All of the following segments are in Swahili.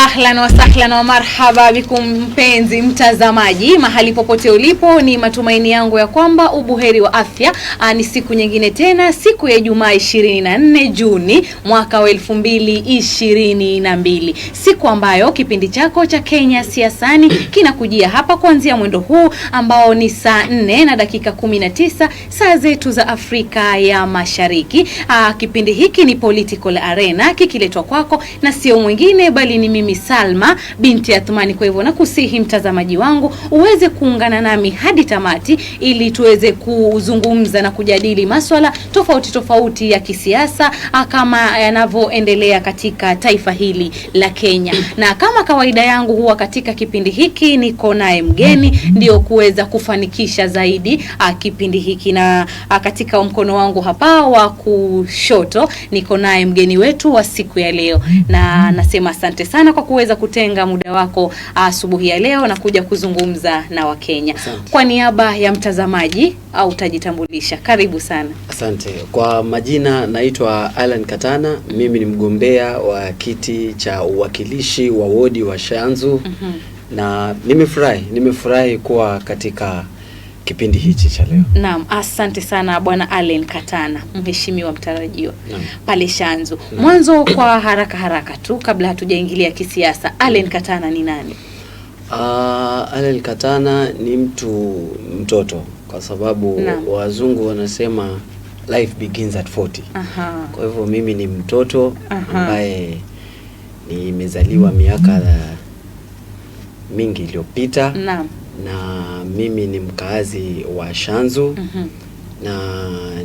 Ahlan wa sahlan wa marhaba bikum mpenzi mtazamaji mahali popote ulipo, ni matumaini yangu ya kwamba ubuheri wa afya. Ni siku nyingine tena, siku ya Ijumaa 24 Juni mwaka wa 2022, siku ambayo kipindi chako cha Kenya Siasani kinakujia hapa kuanzia mwendo huu ambao ni saa 4 na dakika 19 saa zetu za Afrika ya Mashariki. Kipindi hiki ni Political Arena, kikiletwa kwako na sio mwingine bali ni mimi Salma binti Athmani. Kwa hivyo nakusihi mtazamaji wangu uweze kuungana nami hadi tamati ili tuweze kuzungumza na kujadili masuala tofauti ya kisiasa kama yanavyoendelea katika taifa hili la Kenya. Na kama kawaida yangu huwa katika kipindi hiki niko naye mgeni ndio kuweza kufanikisha zaidi kipindi hiki, na katika mkono wangu hapa wa kushoto niko naye mgeni wetu wa siku ya leo, na nasema asante sana kwa kuweza kutenga muda wako asubuhi ya leo na kuja kuzungumza na Wakenya. Kwa niaba ya mtazamaji au utajitambulisha? Karibu sana. Asante. Kwa majina naitwa Alan Katana. Mimi ni mgombea wa kiti cha uwakilishi wa wodi wa Shanzu. Na nimefurahi kuwa katika kipindi hichi cha leo. Naam, asante sana Bwana Allen Katana, mheshimiwa mtarajiwa pale Shanzu. Mwanzo kwa haraka tu kabla hatujaingilia kisiasa, Allen Katana ni nani? Allen Katana ni mtoto kwa sababu wazungu wanasema life begins at 40. Kwa hivyo mimi ni mtoto ambaye nimezaliwa miaka mingi iliyopita. Naam. Na mimi ni mkaazi wa Shanzu. Na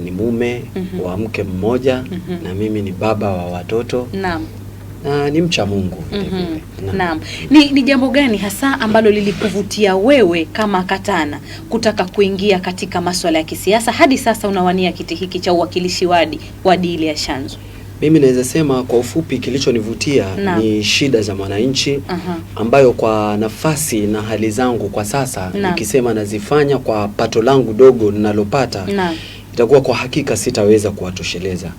ni mume wa mke mmoja. Na mimi ni baba wa watoto. Naam. Na ni mcha Mungu. Naam. Ni jambo gani hasa ambalo lilikuvutia wewe kama Katana kutaka kuingia katika masuala ya kisiasa hadi sasa unawania kiti hiki cha uwakilishi wadi ile ya Shanzu? Mimi naweza sema kwa ufupi kilichonivutia ni shida za mwananchi ambayo kwa nafasi na hali zangu kwa sasa nikisema nazifanya kwa pato langu dogo ninalopata itakuwa kwa hakika sitaweza kuwatosheleza.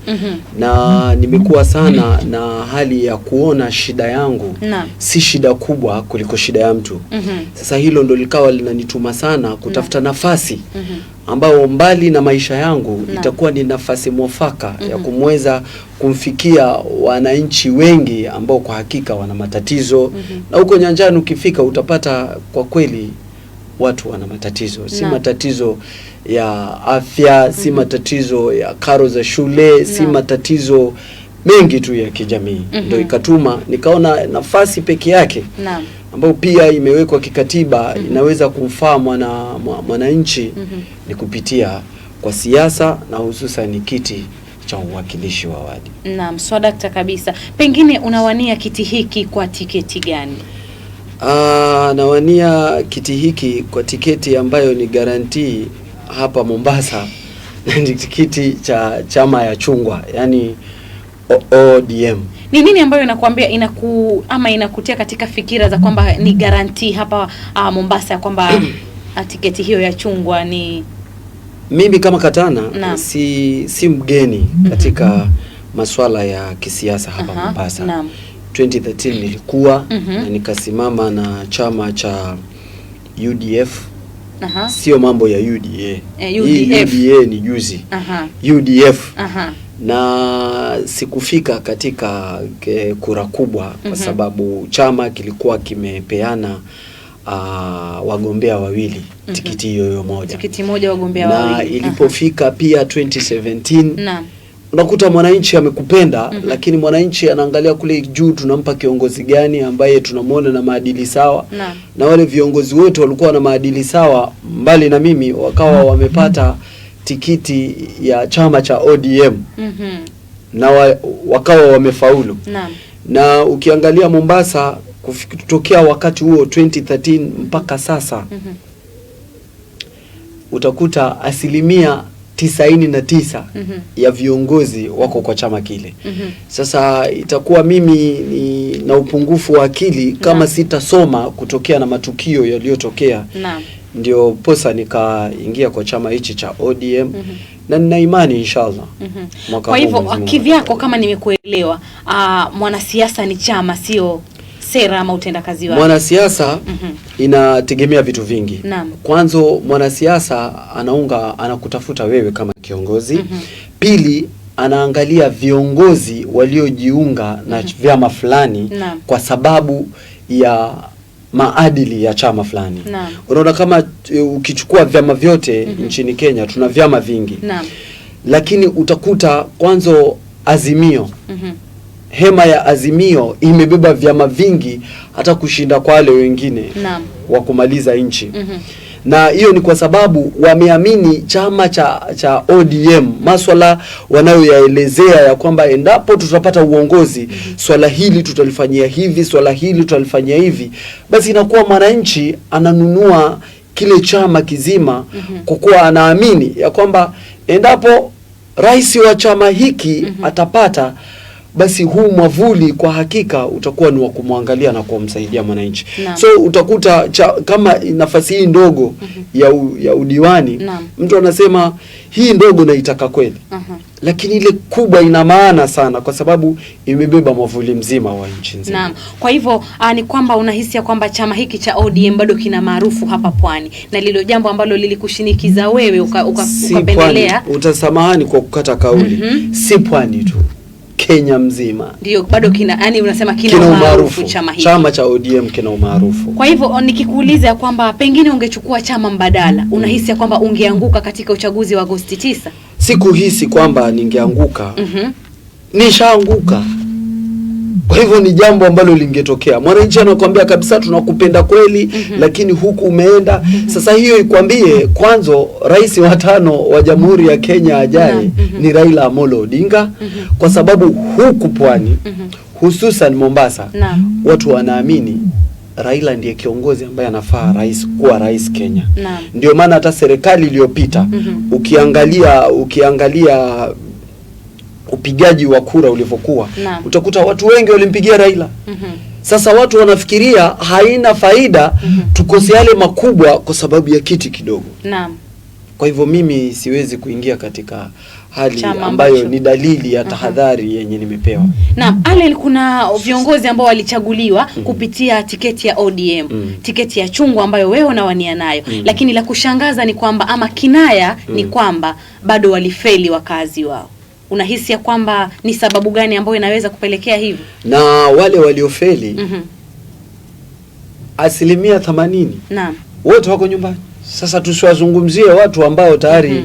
Na nimekuwa sana na hali ya kuona shida yangu si shida kubwa kuliko shida ya mtu. Sasa hilo ndo likawa linanituma sana kutafuta nafasi ambao mbali na maisha yangu itakuwa ni nafasi mwafaka ya kumweza kumfikia wananchi wengi ambao kwa hakika wana matatizo. Na huko nyanjani ukifika utapata kwa kweli watu wana matatizo, si matatizo ya afya, si matatizo ya karo za shule, si matatizo mengi tu ya kijamii. Ndio ikatuma nikaona nafasi peke yake ambayo pia imewekwa kikatiba inaweza kumfaa mwananchi ni kupitia kwa siasa na hususan kiti cha uwakilishi wa wadi. Naam, swadakta kabisa. Pengine unawania kiti hiki kwa tiketi gani? Nawania kiti hiki kwa tiketi ambayo ni guarantee hapa Mombasa. Ni tiketi cha chama ya chungwa, yani ODM. Ni nini ambayo inakuambia inakutia katika fikira za kwamba ni guarantee hapa Mombasa kwamba tiketi hiyo ya chungwa ni? Ni kama Katana si mgeni katika masuala ya kisiasa hapa Mombasa. 2013 nilikuwa na nikasimama na chama cha UDF. Sio mambo ya UDA. UDA ni juzi. UDF. Na sikufika katika kura kubwa kwa sababu chama kilikuwa kimepeana wagombea wawili tikiti hiyo moja. Tikiti moja wagombea wawili. Na ilipofika pia 2017 unakuta mwananchi amekupenda lakini mwananchi anaangalia kule juu tunampa kiongozi gani ambaye tunamuona na maadili sawa. Na wale viongozi wote walikuwa na maadili sawa mbali na mimi wakawa wamepata tikiti ya chama cha ODM. Na wakawa wamefaulu. Na ukiangalia Mombasa kutokea wakati huo 2013 mpaka sasa utakuta 99% ya viongozi wako kwa chama kile. Sasa itakuwa mimi na upungufu wa akili kama sitasoma kutokea na matukio yaliyotokea. Ndio posa nikaingia kwa chama hichi cha ODM. Na nina imani inshallah. Kwa hivyo kivyako kama nimekuelewa, mwanasiasa ni chama sera ama utendakazi wake? Mwanasiasa inategemea vitu vingi. Naam. Kwanza mwanasiasa anakutafuta wewe kama kiongozi. Pili, anaangalia viongozi waliojiunga na vyama fulani kwa sababu ya maadili ya chama fulani. Unaona kama ukichukua vyama vyote nchini Kenya tuna vyama vingi. Lakini utakuta kwanza Azimio. Hema ya Azimio imebeba vyama vingi hata kushinda kwa wale wengine wa kumaliza nchi. Na hiyo ni kwa sababu wameamini chama cha ODM, maswala wanayoyaelezea ya kwamba endapo tutapata uongozi, swala hili tutalifanyia hivi, swala hili tutalifanyia hivi, basi inakuwa mwananchi ananunua kile chama kizima kwa kuwa anaamini ya kwamba endapo rais wa chama hiki atapata, basi huu mwavuli kwa hakika utakuwa ni wa kumwangalia na kumsaidia mwananchi. So utakuta kama nafasi hii ndogo ya udiwani, mtu anasema hii ndogo naitaka kweli. Lakini ile kubwa ina maana sana kwa sababu imebeba mwavuli mzima wa nchi nzima. Naam. Kwa hivyo ni kwamba unahisi kwamba chama hiki cha ODM bado kina maarufu hapa Pwani, na lilo jambo ambalo lilikushinikiza wewe ukapendelea. Utasamahani kwa kukata kauli. Si Pwani tu, Kenya mzima. Ndio bado unasema kina umaarufu chama hiki. Chama cha ODM kina umaarufu. Kwa hivyo nikikuuliza kwamba pengine ungechukua chama mbadala, unahisi kwamba ungeanguka katika uchaguzi wa Agosti 9? Sikuhisi kwamba ningeanguka. Nishaanguka. Kwa hivyo ni jambo ambalo lingetokea. Mwananchi anakuambia kabisa tunakupenda kweli, lakini huku umeenda. Sasa hiyo ikwambie kwanza rais wa 5 wa Jamhuri ya Kenya ajaye ni Raila Amolo Odinga, kwa sababu huku Pwani, hususan Mombasa, watu wanaamini Raila ndiye kiongozi ambaye anafaa kuwa rais Kenya. Ndio maana hata serikali iliyopita ukiangalia upigaji wa kura ulivyokuwa, utakuta watu wengi walimpigia Raila. Sasa watu wanafikiria haina faida tukose yale makubwa kwa sababu ya kiti kidogo. Kwa hivyo mimi siwezi kuingia katika hali ambayo ni dalili ya tahadhari yenye nimepewa. Naam, kuna viongozi ambao walichaguliwa kupitia tiketi ya ODM, tiketi ya chungwa ambayo wewe unawania nayo. Lakini la kushangaza ni kwamba ama kinaya ni kwamba bado walifeli wakazi wao. Unahisi ya kwamba ni sababu gani ambayo inaweza kupelekea hivyo? Na wale waliofeli asilimia 80 wote wako nyumbani. Sasa tusiwazungumzie watu ambao tayari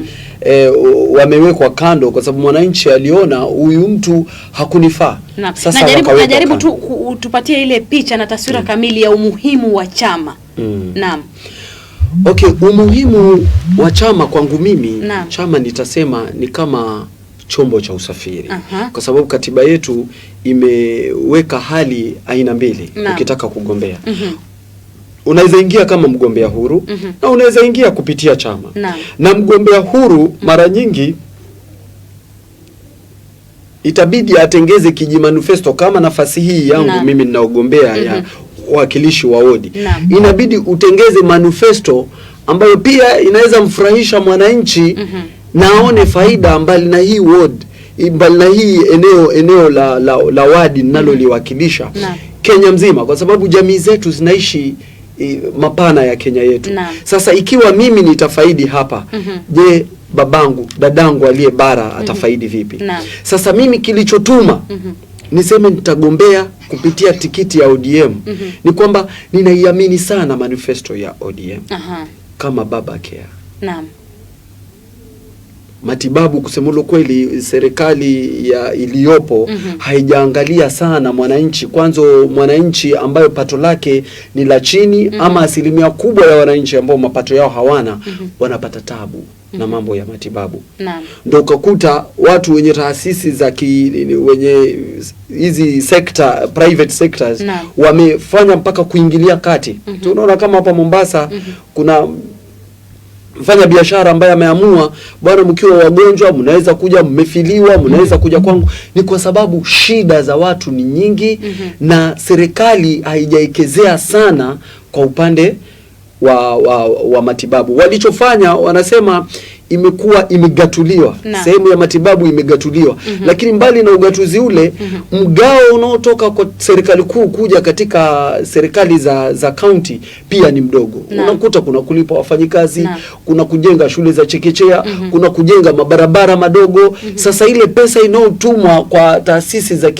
wamewekwa kando kwa sababu mwananchi aliona huyu mtu hakunifaa. Sasa najaribu tu tupatie ile picha na taswira kamili ya umuhimu wa chama. Naam. Okay, umuhimu wa chama kwangu mimi, chama nitasema ni kama chombo cha usafiri. Kwa sababu katiba yetu imeweka hali aina mbili ukitaka kugombea. Unaweza ingia kama mgombea huru na unaweza ingia kupitia chama. Na mgombea huru mara nyingi itabidi atengeze kijimanifesto kama nafasi hii yangu mimi ninaogombea ya wakilishi wa wodi. Inabidi utengeze manifesto ambayo pia inaweza mfurahisha mwananchi na aone faida mbali na hii ward, mbali na hii eneo la wadi ninaloliwakilisha Kenya mzima, kwa sababu jamii zetu zinaishi mapana ya Kenya yetu. Sasa ikiwa mimi nitafaidi hapa, je, babangu, dadangu aliye bara atafaidi vipi? Sasa mimi kilichotuma niseme nitagombea kupitia tikiti ya ODM ni kwamba ninaiamini sana manifesto ya ODM. Kama baba care. Matibabu, kusema kweli, serikali iliyopo haijaangalia sana mwananchi. Kwanza mwananchi ambayo pato lake ni la chini, ama asilimia kubwa ya wananchi ambao mapato yao hawana wanapata tabu na mambo ya matibabu. Ndio ukakuta watu wenye taasisi za wenye hizi private sectors wamefanya mpaka kuingilia kati. Tunaona kama hapa Mombasa kuna mfanya biashara ambaye ameamua, bwana, mkiwa wagonjwa mnaweza kuja, mmefiliwa mnaweza kuja kwangu. Ni kwa sababu shida za watu ni nyingi na serikali haijaikezea sana kwa upande wa matibabu. Walichofanya, wanasema imekuwa imegatuliwa, sehemu ya matibabu imegatuliwa. Lakini mbali na ugatuzi ule, mgao unaotoka kwa serikali kuu kuja katika serikali za county pia ni mdogo. Unakuta kuna kulipa wafanyikazi, kuna kujenga shule za chekechea, kuna kujenga mabarabara madogo. Sasa ile pesa inayotumwa kwa taasisi za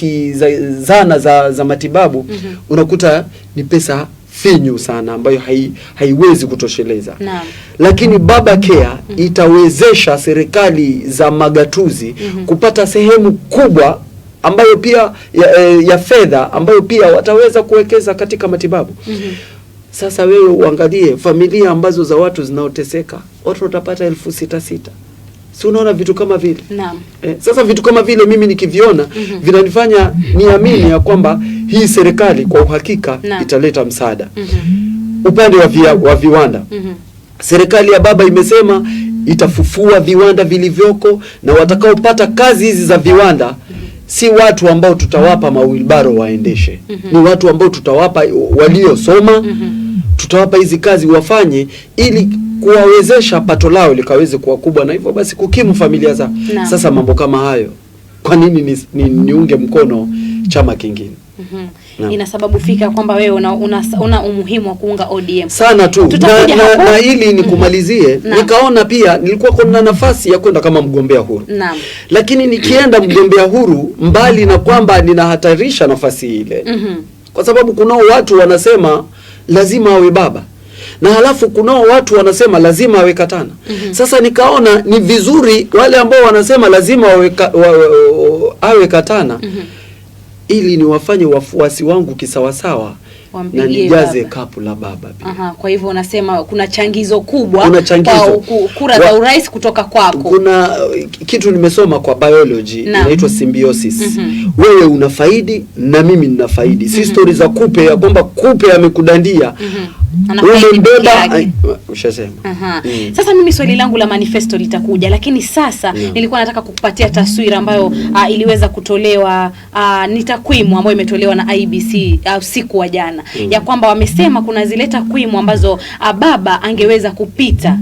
zana za matibabu, unakuta ni pesa finyu sana ambayo haiwezi kutosheleza. Lakini Baba Care itawezesha serikali za magatuzi kupata sehemu kubwa ambayo pia ya fedha ambayo pia wataweza kuwekeza katika matibabu. Sasa wewe uangalie familia ambazo za watu zinaoteseka, watu watapata 6,600. Si unaona vitu kama vile? Sasa vitu kama vile mimi nikiviona vinanifanya niamini ya kwamba hii serikali kwa uhakika italeta msaada. Upande wa viwanda, serikali ya baba imesema itafufua viwanda vilivyoko, na watakaopata kazi hizi za viwanda si watu ambao tutawapa mawilbaro waendeshe. Ni watu ambao tutawapa waliosoma, tutawapa hizi kazi wafanye, ili kuwawezesha pato lao likaweze kuwa kubwa, na hivyo basi kukimu familia zao. Sasa mambo kama hayo, kwa nini niunge mkono chama kingine? Ina sababu fika kwamba wewe una umuhimu wa kuunga ODM sana tu. Na ili nikumalizie, nikaona pia nilikuwa kuna nafasi ya kwenda kama mgombea huru. Lakini nikienda mgombea huru, mbali na kwamba ninahatarisha nafasi ile, kwa sababu kunao watu wanasema lazima awe baba, na halafu kunao watu wanasema lazima awe Katana. Sasa nikaona ni vizuri wale ambao wanasema lazima awe Katana, ili niwafanye wafuasi wangu kisawasawa na nijaze kapu la baba pia. Kwa hivyo unasema kuna changizo kubwa, kwa kura za urais kutoka kwako. Kuna kitu nimesoma kwa biology inaitwa symbiosis. Wewe unafaidi na mimi ninafaidi. Si story za kupe ya kwamba kupe amekudandia. Umembeba, ushasema. Sasa mimi swali langu la manifesto litakuja, lakini sasa nilikuwa nataka kukupatia taswira ambayo iliweza kutolewa, ni takwimu ambayo imetolewa na IBC usiku wa jana, ya kwamba wamesema kuna zile takwimu ambazo baba angeweza kupita,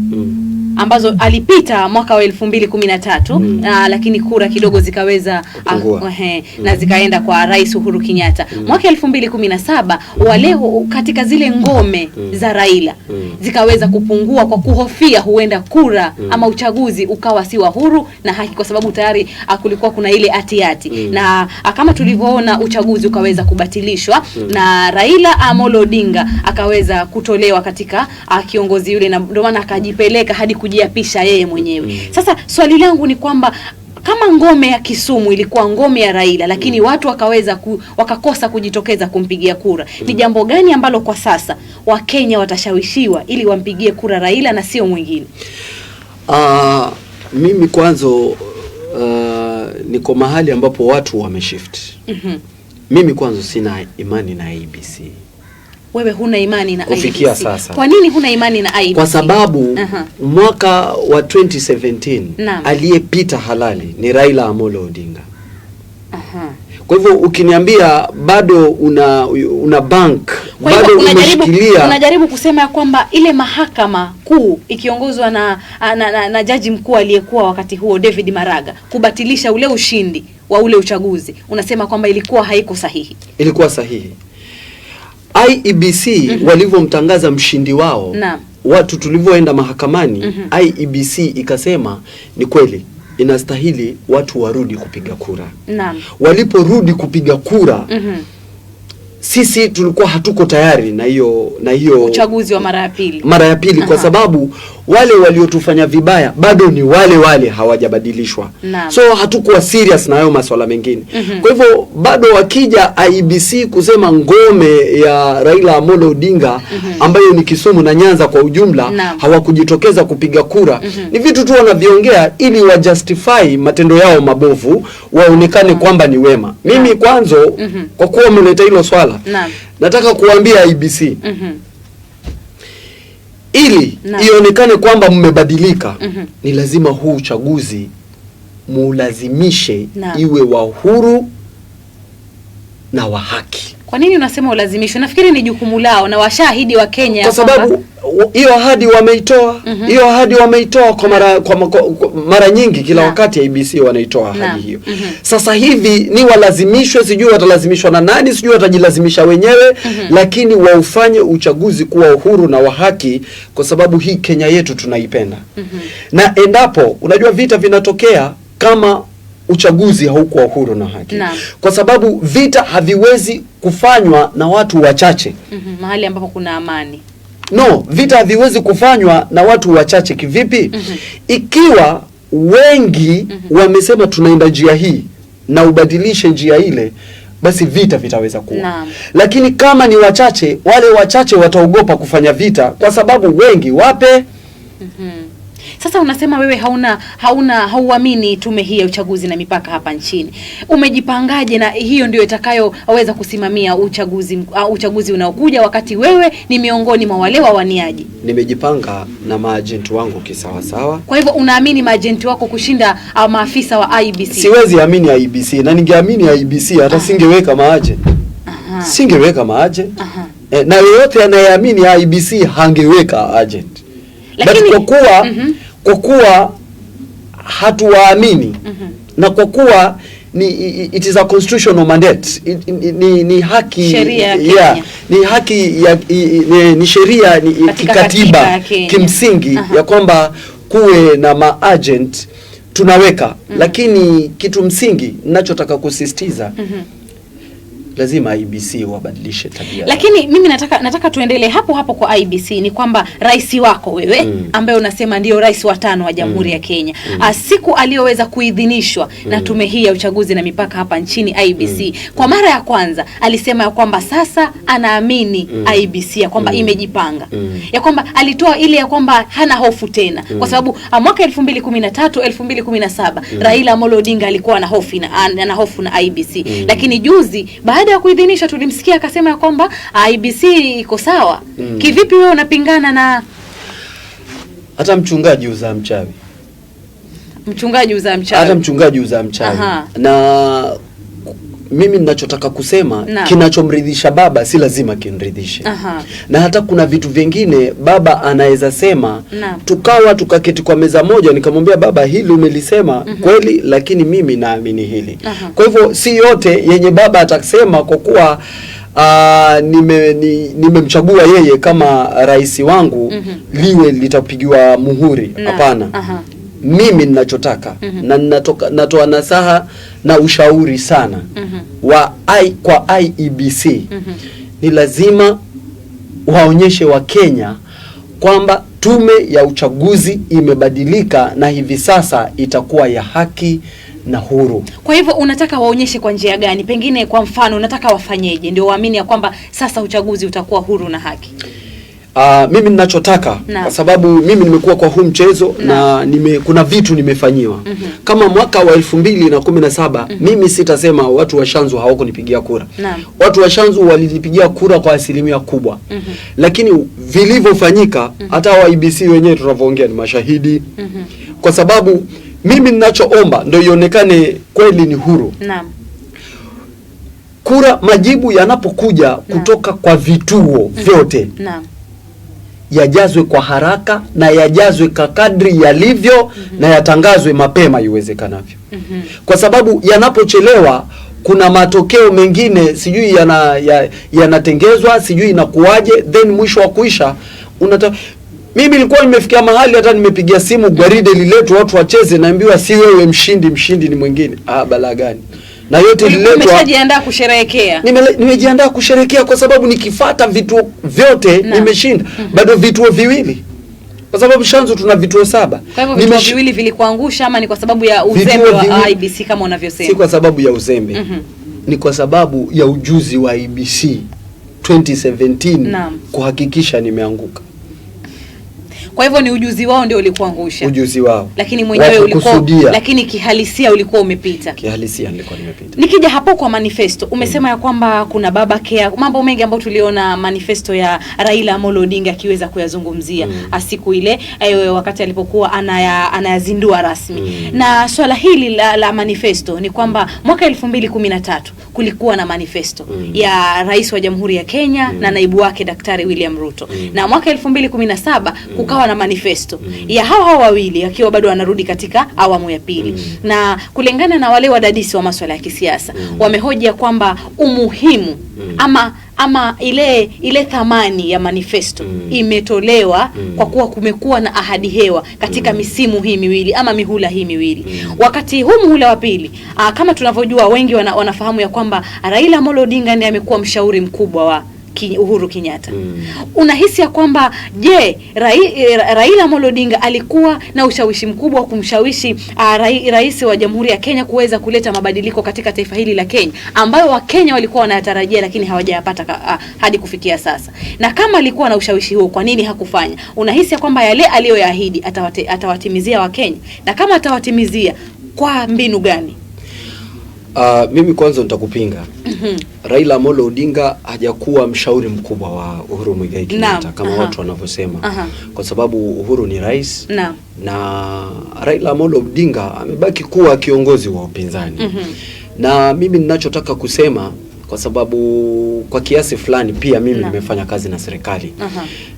ambazo alipita mwaka wa 2013, lakini kura kidogo zikaweza na zikaenda kwa Rais Uhuru Kenyatta. Mwaka 2017 wale katika zile ngome za Raila zikaweza kupungua kwa kuhofia huenda kura ama uchaguzi ukawa si wa huru na haki, kwa sababu tayari kulikuwa kuna ile atiati. Na kama tulivyoona uchaguzi ukaweza kubatilishwa na Raila Amolo Odinga akaweza kutolewa katika kiongozi yule, na ndio maana akajipeleka hadi kujiapisha yeye mwenyewe. Sasa swali langu ni kwamba kama ngome ya Kisumu ilikuwa ngome ya Raila, lakini watu wakakosa kujitokeza kumpigia kura, ni jambo gani ambalo kwa sasa Wakenya watashawishiwa ili wampigie kura Raila na sio mwingine? Mimi kwanza niko mahali ambapo watu wameshift. Mimi kwanza sina imani na IBC. Wewe huna imani na kufikia IBC sasa? Kwa nini huna imani na IBC? Kwa sababu mwaka wa 2017 aliyepita halali ni Raila Amolo Odinga. Kwa hivyo ukiniambia bado una bank, bado unajaribu kusema kwamba ile mahakama kuu ikiongozwa na jaji mkuu aliyekuwa wakati huo David Maraga kubatilisha ule ushindi wa ule uchaguzi, unasema kwamba ilikuwa haiko sahihi? Ilikuwa sahihi. IEBC walivyomtangaza mshindi wao, watu tulivyoenda mahakamani, IEBC ikasema ni kweli inastahili watu warudi kupiga kura. Waliporudi kupiga kura, sisi tulikuwa hatuko tayari na hiyo uchaguzi wa mara ya pili kwa sababu wale waliotufanya vibaya bado ni wale hawajabadilishwa. So hatukuwa serious na hayo masuala mengine. Kwa hivyo bado wakija IEBC kusema ngome ya Raila Amolo Odinga ambayo ni Kisumu na Nyanza kwa ujumla hawakujitokeza kupiga kura, ni vitu tu wanaviongea ili wa justify matendo yao mabovu, waonekane kwamba ni wema. Mimi kwanza kwa kuwa umeleta hilo swala, nataka kuambia IEBC ili ionekane kwamba mmebadilika, ni lazima huu uchaguzi muulazimishe iwe wa huru na wa haki. Kwa nini unasema ulazimishwe? Nafikiri ni jukumu lao na washahidi wa Kenya, kwa sababu hiyo ahadi wameitoa, hiyo ahadi wameitoa kwa mara nyingi kila wakati IEBC wanaitoa ahadi hiyo. Sasa hivi ni walazimishwe, sijui watalazimishwa na nani, sijui watajilazimisha wenyewe, lakini waufanye uchaguzi kuwa uhuru na wa haki, kwa sababu hii Kenya yetu tunaipenda. Na endapo unajua vita vinatokea kama uchaguzi haukuwa uhuru na haki. Kwa sababu vita haviwezi kufanywa na watu wachache. Mahali ambapo kuna amani. No, vita haviwezi kufanywa na watu wachache. Kivipi? Ikiwa wengi wamesema tunaenda njia hii na ubadilishe njia ile, basi vita vitaweza kuwa. Lakini kama ni wachache, wale wachache wataogopa kufanya vita kwa sababu wengi wape. Sasa unasema wewe hauamini tume hii ya uchaguzi na mipaka hapa nchini. Umejipangaje na hiyo ndio itakayoweza kusimamia uchaguzi unaokuja, wakati wewe ni miongoni mwa wale wawaniaji? Nimejipanga na maagenti wangu kisawa sawa. Kwa hivyo unaamini maagenti wako kushinda maafisa wa IEBC? Siwezi amini IEBC, na ningeamini IEBC hata singeweka maagent. Singeweka maagent. Na yeyote anayeamini IEBC hangeweka agent. Lakini kwa kuwa hatuwaamini na kwa kuwa it is a constitutional mandate, ni haki, ni haki ya ni sheria, ni kikatiba kimsingi ya kwamba kuwe na maagent tunaweka. Lakini kitu msingi ninachotaka kusisitiza, lazima IEBC wabadilishe tabia. Lakini mimi nataka tuendelee hapo kwa IEBC. Ni kwamba rais wako wewe ambaye unasema ndio rais wa 5 wa Jamhuri ya Kenya, siku aliyoweza kuidhinishwa na tume hii ya uchaguzi na mipaka hapa nchini IEBC, kwa mara ya kwanza alisema ya kwamba sasa anaamini IEBC ya kwamba imejipanga, ya kwamba alitoa ile ya kwamba hana hofu tena, kwa sababu mwaka 2013 2017 Raila Amolo Odinga alikuwa ana hofu na IEBC, lakini juzi baada ya kuidhinisha tulimsikia akasema ya kwamba IEBC iko sawa. Kivipi wewe unapingana na hata mchungaji uzaa mchawi? Mchungaji uzaa mchawi. Hata mchungaji uzaa mchawi. Na mimi ninachotaka kusema, kinachomridhisha baba si lazima kinridhishe. Na hata kuna vitu vingine baba anaweza sema, tukaketi kwa meza moja nikamwambia baba, hili umelisema kweli, lakini mimi naamini hili. Kwa hivyo si yote yenye baba atasema kwa kuwa nimemchagua yeye kama rais wangu liwe litapigiwa muhuri. Hapana. Mimi ninachotaka na natoa nasaha na ushauri sana kwa IEBC, ni lazima waonyeshe Wakenya kwamba tume ya uchaguzi imebadilika na hivi sasa itakuwa ya haki na huru. Kwa hivyo unataka waonyeshe kwa njia gani? Pengine kwa mfano unataka wafanyeje ndio waamini ya kwamba sasa uchaguzi utakuwa huru na haki? Mimi ninachotaka, kwa sababu mimi nimekuwa kwa huu mchezo na kuna vitu nimefanyiwa. Kama mwaka wa 2017 mimi sitasema watu wa Shanzu hawakunipigia kura. Watu wa Shanzu walinipigia kura kwa asilimia kubwa. Lakini vilivyofanyika, hata wa IEBC wenyewe tunavyoongea ni mashahidi. Kwa sababu mimi ninachoomba ndio ionekane kweli ni huru. Kura, majibu yanapokuja kutoka kwa vituo vyote, yajazwe kwa haraka na yajazwe kwa kadri yalivyo, na yatangazwe mapema iwezekanavyo. Kwa sababu yanapochelewa kuna matokeo mengine sijui yanatengezwa, sijui inakuaje, then mwisho wa kuisha mimi nilikuwa nimefikia mahali hata nimepigia simu gwaride liletwe watu wacheze, naambiwa si wewe mshindi ni mwingine. Bala gani? Na yote liletwa. Umejiandaa kusherehekea? Nimejiandaa kusherehekea kwa sababu nikifuata vituo vyote nimeshinda. Bado vituo viwili. Kwa sababu Shanzu tuna vituo 7. Kwa hivyo vituo viwili vilikuangusha, ama ni kwa sababu ya uzembe wa IEBC kama unavyosema? Si kwa sababu ya uzembe. Ni kwa sababu ya ujuzi wa IEBC 2017 kuhakikisha nimeanguka. Kwa hivyo ni ujuzi wao ndio ulikuangusha. Ujuzi wao. Lakini mwenyewe ulikuwa, lakini kihalisia ulikuwa umepita. Kihalisia nilikuwa nimepita. Nikija hapo kwa manifesto, umesema ya kwamba kuna baba care, mambo mengi ambayo tuliona manifesto ya Raila Amolo Odinga akiweza kuyazungumzia siku ile wakati alipokuwa anayazindua rasmi. Na swala hili la manifesto ni kwamba mwaka 2013 kulikuwa na manifesto ya Rais wa Jamhuri ya Kenya na naibu wake Daktari William Ruto. Na mwaka 2017 kukawa na manifesto ya hao wawili akiwa bado wanarudi katika awamu ya pili. Na kulingana na wale wadadisi wa masuala ya kisiasa, wamehoja kwamba umuhimu ama ile thamani ya manifesto imetolewa kwa kuwa kumekuwa na ahadi hewa katika misimu hii miwili ama mihula hii miwili. Wakati huu muhula wa pili, kama tunavyojua, wengi wanafahamu ya kwamba Raila Amolo Odinga ndiye amekuwa mshauri mkubwa wa Uhuru Kenyatta. Unahisi ya kwamba Raila Amolo Odinga alikuwa na ushawishi mkubwa wa kumshawishi rais wa Jamhuri ya Kenya kuweza kuleta mabadiliko katika taifa hili la Kenya ambayo Wakenya walikuwa wanatarajia lakini hawajayapata hadi kufikia sasa? Na kama alikuwa na ushawishi huo, kwa nini hakufanya? Unahisi ya kwamba yale aliyoyaahidi atawatimizia Wakenya? Na kama atawatimizia, kwa mbinu gani? Mimi kwanza nitakupinga. Raila Amolo Odinga hajakuwa mshauri mkubwa wa Uhuru Muigai Kenyatta kama watu wanavyosema. Kwa sababu Uhuru ni rais na Raila Amolo Odinga amebaki kuwa kiongozi wa upinzani. Na mimi ninachotaka kusema, kwa sababu kwa kiasi fulani pia mimi nimefanya kazi na serikali.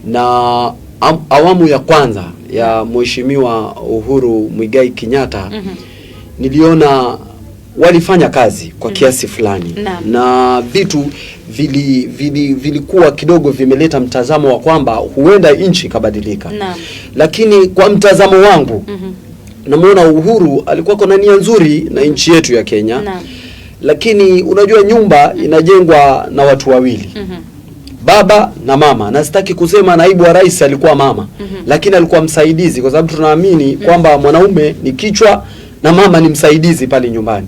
Na awamu ya kwanza ya Mheshimiwa Uhuru Muigai Kenyatta niliona walifanya kazi kwa kiasi fulani na vitu vilikuwa kidogo vimeleta mtazamo wa kwamba huenda nchi kabadilika. Lakini kwa mtazamo wangu namuona Uhuru alikuwa na nia nzuri na nchi yetu ya Kenya. Lakini unajua nyumba inajengwa na watu wawili, baba na mama. Na sitaki kusema naibu wa rais alikuwa mama, lakini alikuwa msaidizi, kwa sababu tunaamini kwamba mwanaume ni kichwa na mama ni msaidizi pale nyumbani.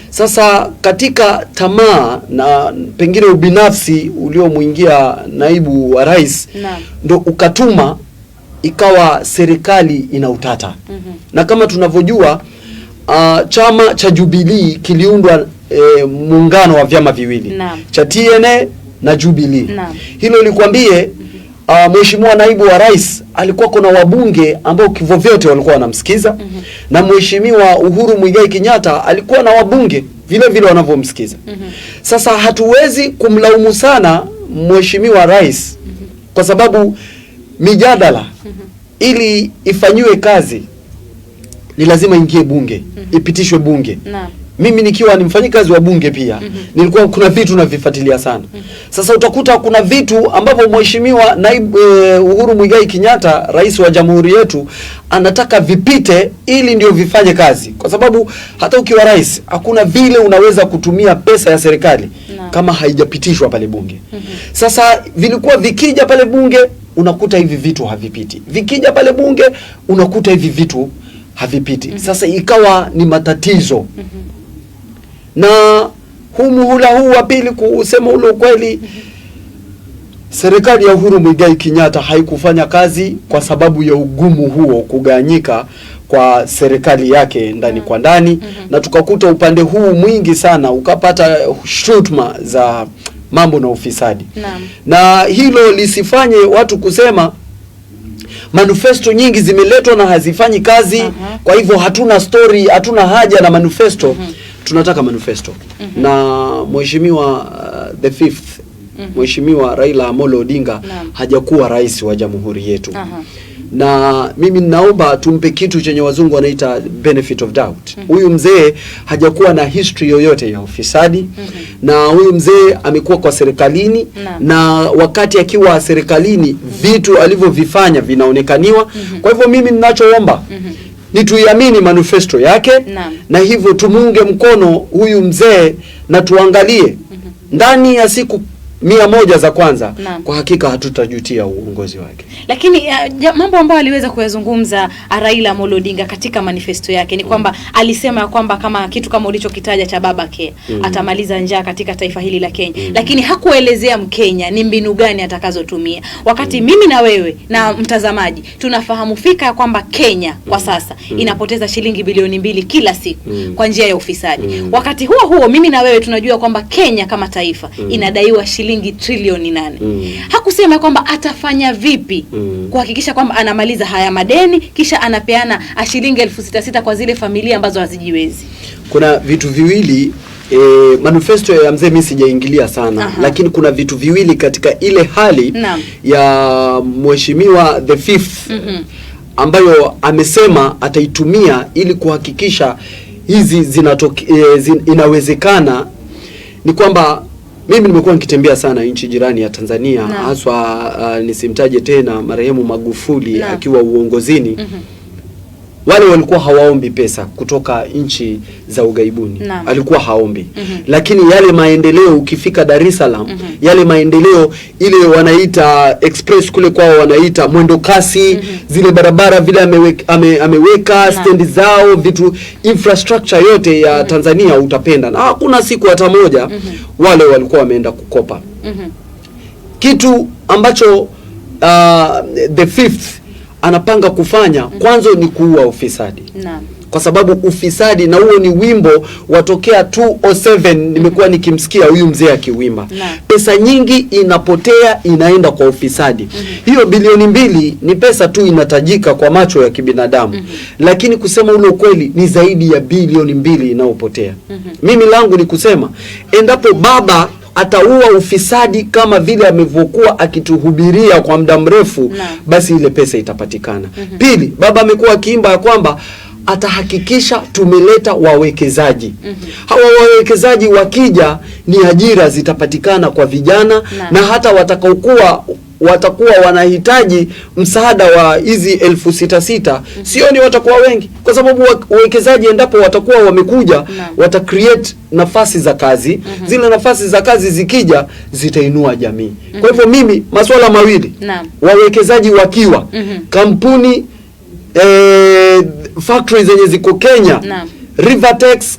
Sasa katika tamaa na pengine ubinafsi uliomuingia naibu wa rais, ndo ukatuma ikawa serikali ina utata. Na kama tunavyojua, chama cha Jubilee kiliundwa muungano wa vyama viwili, cha TNA na Jubilee. Hilo likwambie, Mheshimiwa naibu wa rais alikuwa kuna wabunge ambao kivyo vyote walikuwa wanamsikiza. Na Mheshimiwa Uhuru Muigai Kenyatta alikuwa na wabunge vile vile wanavyomsikiza. Sasa hatuwezi kumlaumu sana Mheshimiwa rais, kwa sababu mijadala ili ifanyiwe kazi ni lazima ingie bunge, ipitishwe bunge. Mimi nikiwa ni mfanyikazi wa bunge pia, nilikuwa kuna vitu navifuatilia sana. Sasa utakuta kuna vitu ambavyo Mheshimiwa naibu Uhuru Muigai Kenyatta, rais wa jamhuri yetu, anataka vipite ili ndio vifanye kazi. Kwa sababu hata ukiwa rais, hakuna vile unaweza kutumia pesa ya serikali kama haijapitishwa pale bunge. Sasa vilikuwa vikija pale bunge, unakuta hivi vitu havipiti. Vikija pale bunge, unakuta hivi vitu havipiti. Sasa ikawa ni matatizo. Na huu muhula huu wa pili, kusema ule ukweli, serikali ya Uhuru Muigai Kenyatta haikufanya kazi kwa sababu ya ugumu huo, kuganyika kwa serikali yake ndani kwa ndani. Na tukakuta upande huu mwingi sana, ukapata shutuma za mambo na ufisadi. Na hilo lisifanye watu kusema manifesto nyingi zimeletwa na hazifanyi kazi. Kwa hivyo hatuna story, hatuna haja na manifesto. Tunataka manifesto. Na Mheshimiwa the fifth, Mheshimiwa Raila Amolo Odinga hajakuwa rais wa jamhuri yetu. Na mimi ninaomba tumpe kitu chenye wazungu wanaita benefit of doubt. Huyu mzee hajakuwa na history yoyote ya ufisadi. Na huyu mzee amekuwa kwa serikalini, na wakati akiwa serikalini vitu alivyovifanya vinaonekaniwa. Kwa hivyo mimi ninachoomba ni tuiamini manifesto yake, na hivyo tumunge mkono huyu mzee, na tuangalie ndani ya siku 100 za kwanza, kwa hakika hatutajutia uongozi wake. Lakini mambo ambayo aliweza kuyazungumza Raila Amolo Odinga katika manifesto yake ni kwamba alisema kwamba kama kitu kama ulichokitaja cha baba care atamaliza njaa katika taifa hili la Kenya. Lakini hakuelezea Mkenya ni mbinu gani atakazotumia. Wakati mimi na wewe na mtazamaji tunafahamu fika ya kwamba Kenya kwa sasa inapoteza shilingi bilioni 2 kila siku kwa njia ya ufisadi. Wakati huo huo mimi na wewe tunajua kwamba Kenya kama taifa inadaiwa shilingi trilioni 8. Hakusema kwamba atafanya vipi kuhakikisha kwamba anamaliza haya madeni kisha anapeana shilingi 6,600 kwa zile familia ambazo hazijiwezi. Kuna vitu viwili manifesto ya mzee mimi sijaingilia sana. Lakini kuna vitu viwili katika ile hali ya mheshimiwa the fifth ambayo amesema ataitumia ili kuhakikisha hizi inawezekana. Ni kwamba mimi nimekuwa nikitembea sana nchi jirani ya Tanzania, haswa nisimtaje tena marehemu Magufuli akiwa uongozini. Wale walikuwa hawaombi pesa kutoka nchi za ugaibuni. Alikuwa haombi. Lakini yale maendeleo ukifika Dar es Salaam, yale maendeleo ile wanaita express kule kwao wanaita mwendo kasi, zile barabara vile ameweka stendi zao, vitu infrastructure yote ya Tanzania utapenda. Na hakuna siku hata moja wale walikuwa wameenda kukopa. Kitu ambacho the fifth anapanga kufanya kwanza ni kuua ufisadi. Kwa sababu ufisadi, na huo ni wimbo watokea 207 nimekuwa nikimsikia huyu mzee akiwimba. Pesa nyingi inapotea inaenda kwa ufisadi. Hiyo bilioni 2 ni pesa tu inatajika kwa macho ya kibinadamu. Lakini kusema ule ukweli ni zaidi ya bilioni 2 inayopotea. Mimi langu ni kusema endapo baba ataua ufisadi kama vile amevyokuwa akituhubiria kwa muda mrefu, basi ile pesa itapatikana. Pili, baba amekuwa akiimba kwamba atahakikisha tumeleta wawekezaji. Hawa wawekezaji wakija ni ajira zitapatikana kwa vijana na hata watakuwa wanahitaji msaada wa hizi 6,600 sio ni watakuwa wengi, kwa sababu wawekezaji endapo watakuwa wamekuja wata create nafasi za kazi. Zile nafasi za kazi zikija zitainua jamii. Kwa hivyo mimi masuala mawili, wawekezaji wakiwa kampuni factories zenye ziko Kenya, Rivertex,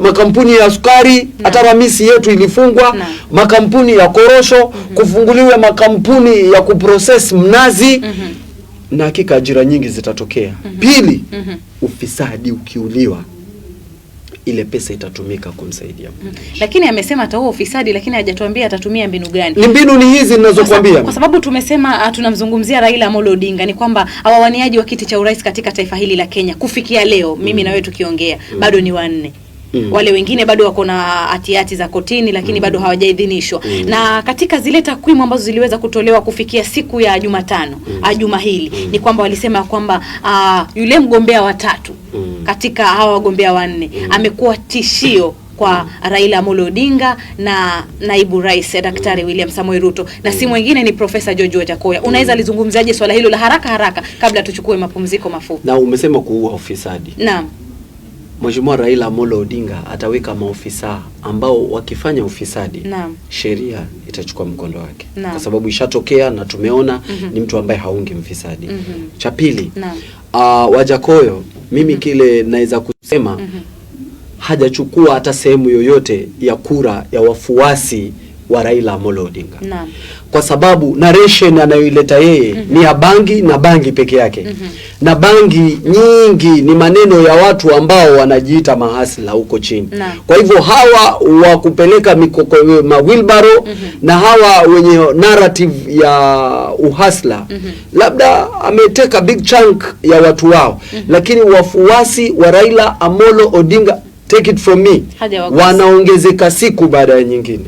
makampuni ya sukari, hata Ramisi yetu ilifungwa, makampuni ya korosho, kufunguliwe makampuni ya kuprocess mnazi, na hakika ajira nyingi zitatokea. Pili, ufisadi ukiuliwa ile pesa itatumika kumsaidia. Lakini amesema ataua ufisadi, lakini hajatuambia atatumia mbinu gani. Ni mbinu ni hizi ninazokuambia. Kwa sababu tumesema tunamzungumzia Raila Amolo Odinga, ni kwamba awawaniaji wa kiti cha urais katika taifa hili la Kenya kufikia leo mimi na wewe tukiongea bado ni 4. Wale wengine bado wako na hati za kotini, lakini bado hawajaidhinishwa. Na katika zile takwimu ambazo ziliweza kutolewa kufikia siku ya Jumatano, juma hili, ni kwamba walisema kwamba yule mgombea wa 3 katika hawa wagombea 4 amekuwa tishio kwa Raila Amolo Odinga na naibu rais Daktari William Samoei Ruto, na si mwingine ni Profesa George Wajackoya. Unaweza lizungumzaje swala hilo la haraka kabla tuchukue mapumziko mafupi? Na umesema kuua ufisadi. Naam. Mheshimiwa Raila Amolo Odinga ataweka maofisa ambao wakifanya ufisadi, sheria itachukua mkondo wake. Kwa sababu ishatokea na tumeona ni mtu ambaye haungi mfisadi. Cha pili, Wajackoya, mimi kile naweza kusema hajachukua hata sehemu yoyote ya kura ya wafuasi wa Raila Amolo Odinga. Kwa sababu narration anayoileta yeye ni ya bangi na bangi peke yake. Na bangi nyingi ni maneno ya watu ambao wanajiita mahasla huko chini. Kwa hivyo hawa wa kupeleka mawilbaro na hawa wenye narrative ya uhasla labda ameteka big chunk ya watu wao. Lakini wafuasi wa Raila Amolo Odinga, take it from me, wanaongezeka siku baada ya nyingine.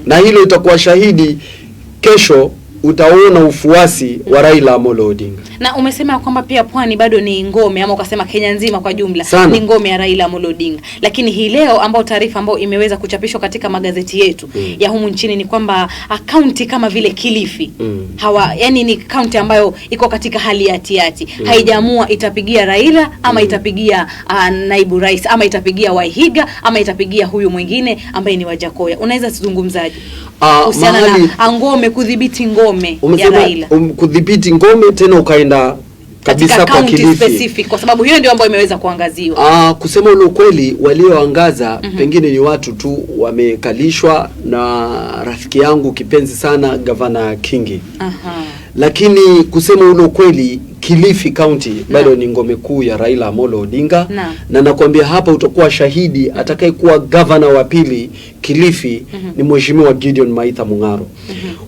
Na hilo itakuwa shahidi kesho utaona ufuasi wa Raila Amolo Odinga. Na umesema kwamba pia Pwani bado ni ngome, ama ukasema Kenya nzima kwa jumla ni ngome ya Raila Amolo Odinga. Lakini hii leo ambao taarifa ambao imeweza kuchapishwa katika magazeti yetu ya humu nchini ni kwamba kaunti kama vile Kilifi yani ni kaunti ambayo iko katika hali ya hatihati. Haijaamua itapigia Raila ama itapigia naibu rais ama itapigia Wahiga ama itapigia huyu mwingine ambaye ni Wajackoya. Unaweza zungumzaje? kuhusiana na ngome, kudhibiti ngome ya Raila. Kudhibiti ngome tena ukaenda kabisa kwa Kilifi specific, kwa sababu hiyo ndio ambayo imeweza kuangaziwa. Kusema ule ukweli, walioangaza pengine ni watu tu wamekalishwa na rafiki yangu kipenzi sana Gavana Kingi. Lakini kusema ule ukweli, Kilifi County bado ni ngome kuu ya Raila Amolo Odinga, na nakwambia hapa utakuwa shahidi, atakayekuwa governor wa pili Kilifi ni Mheshimiwa Gideon Maitha Mung'aro.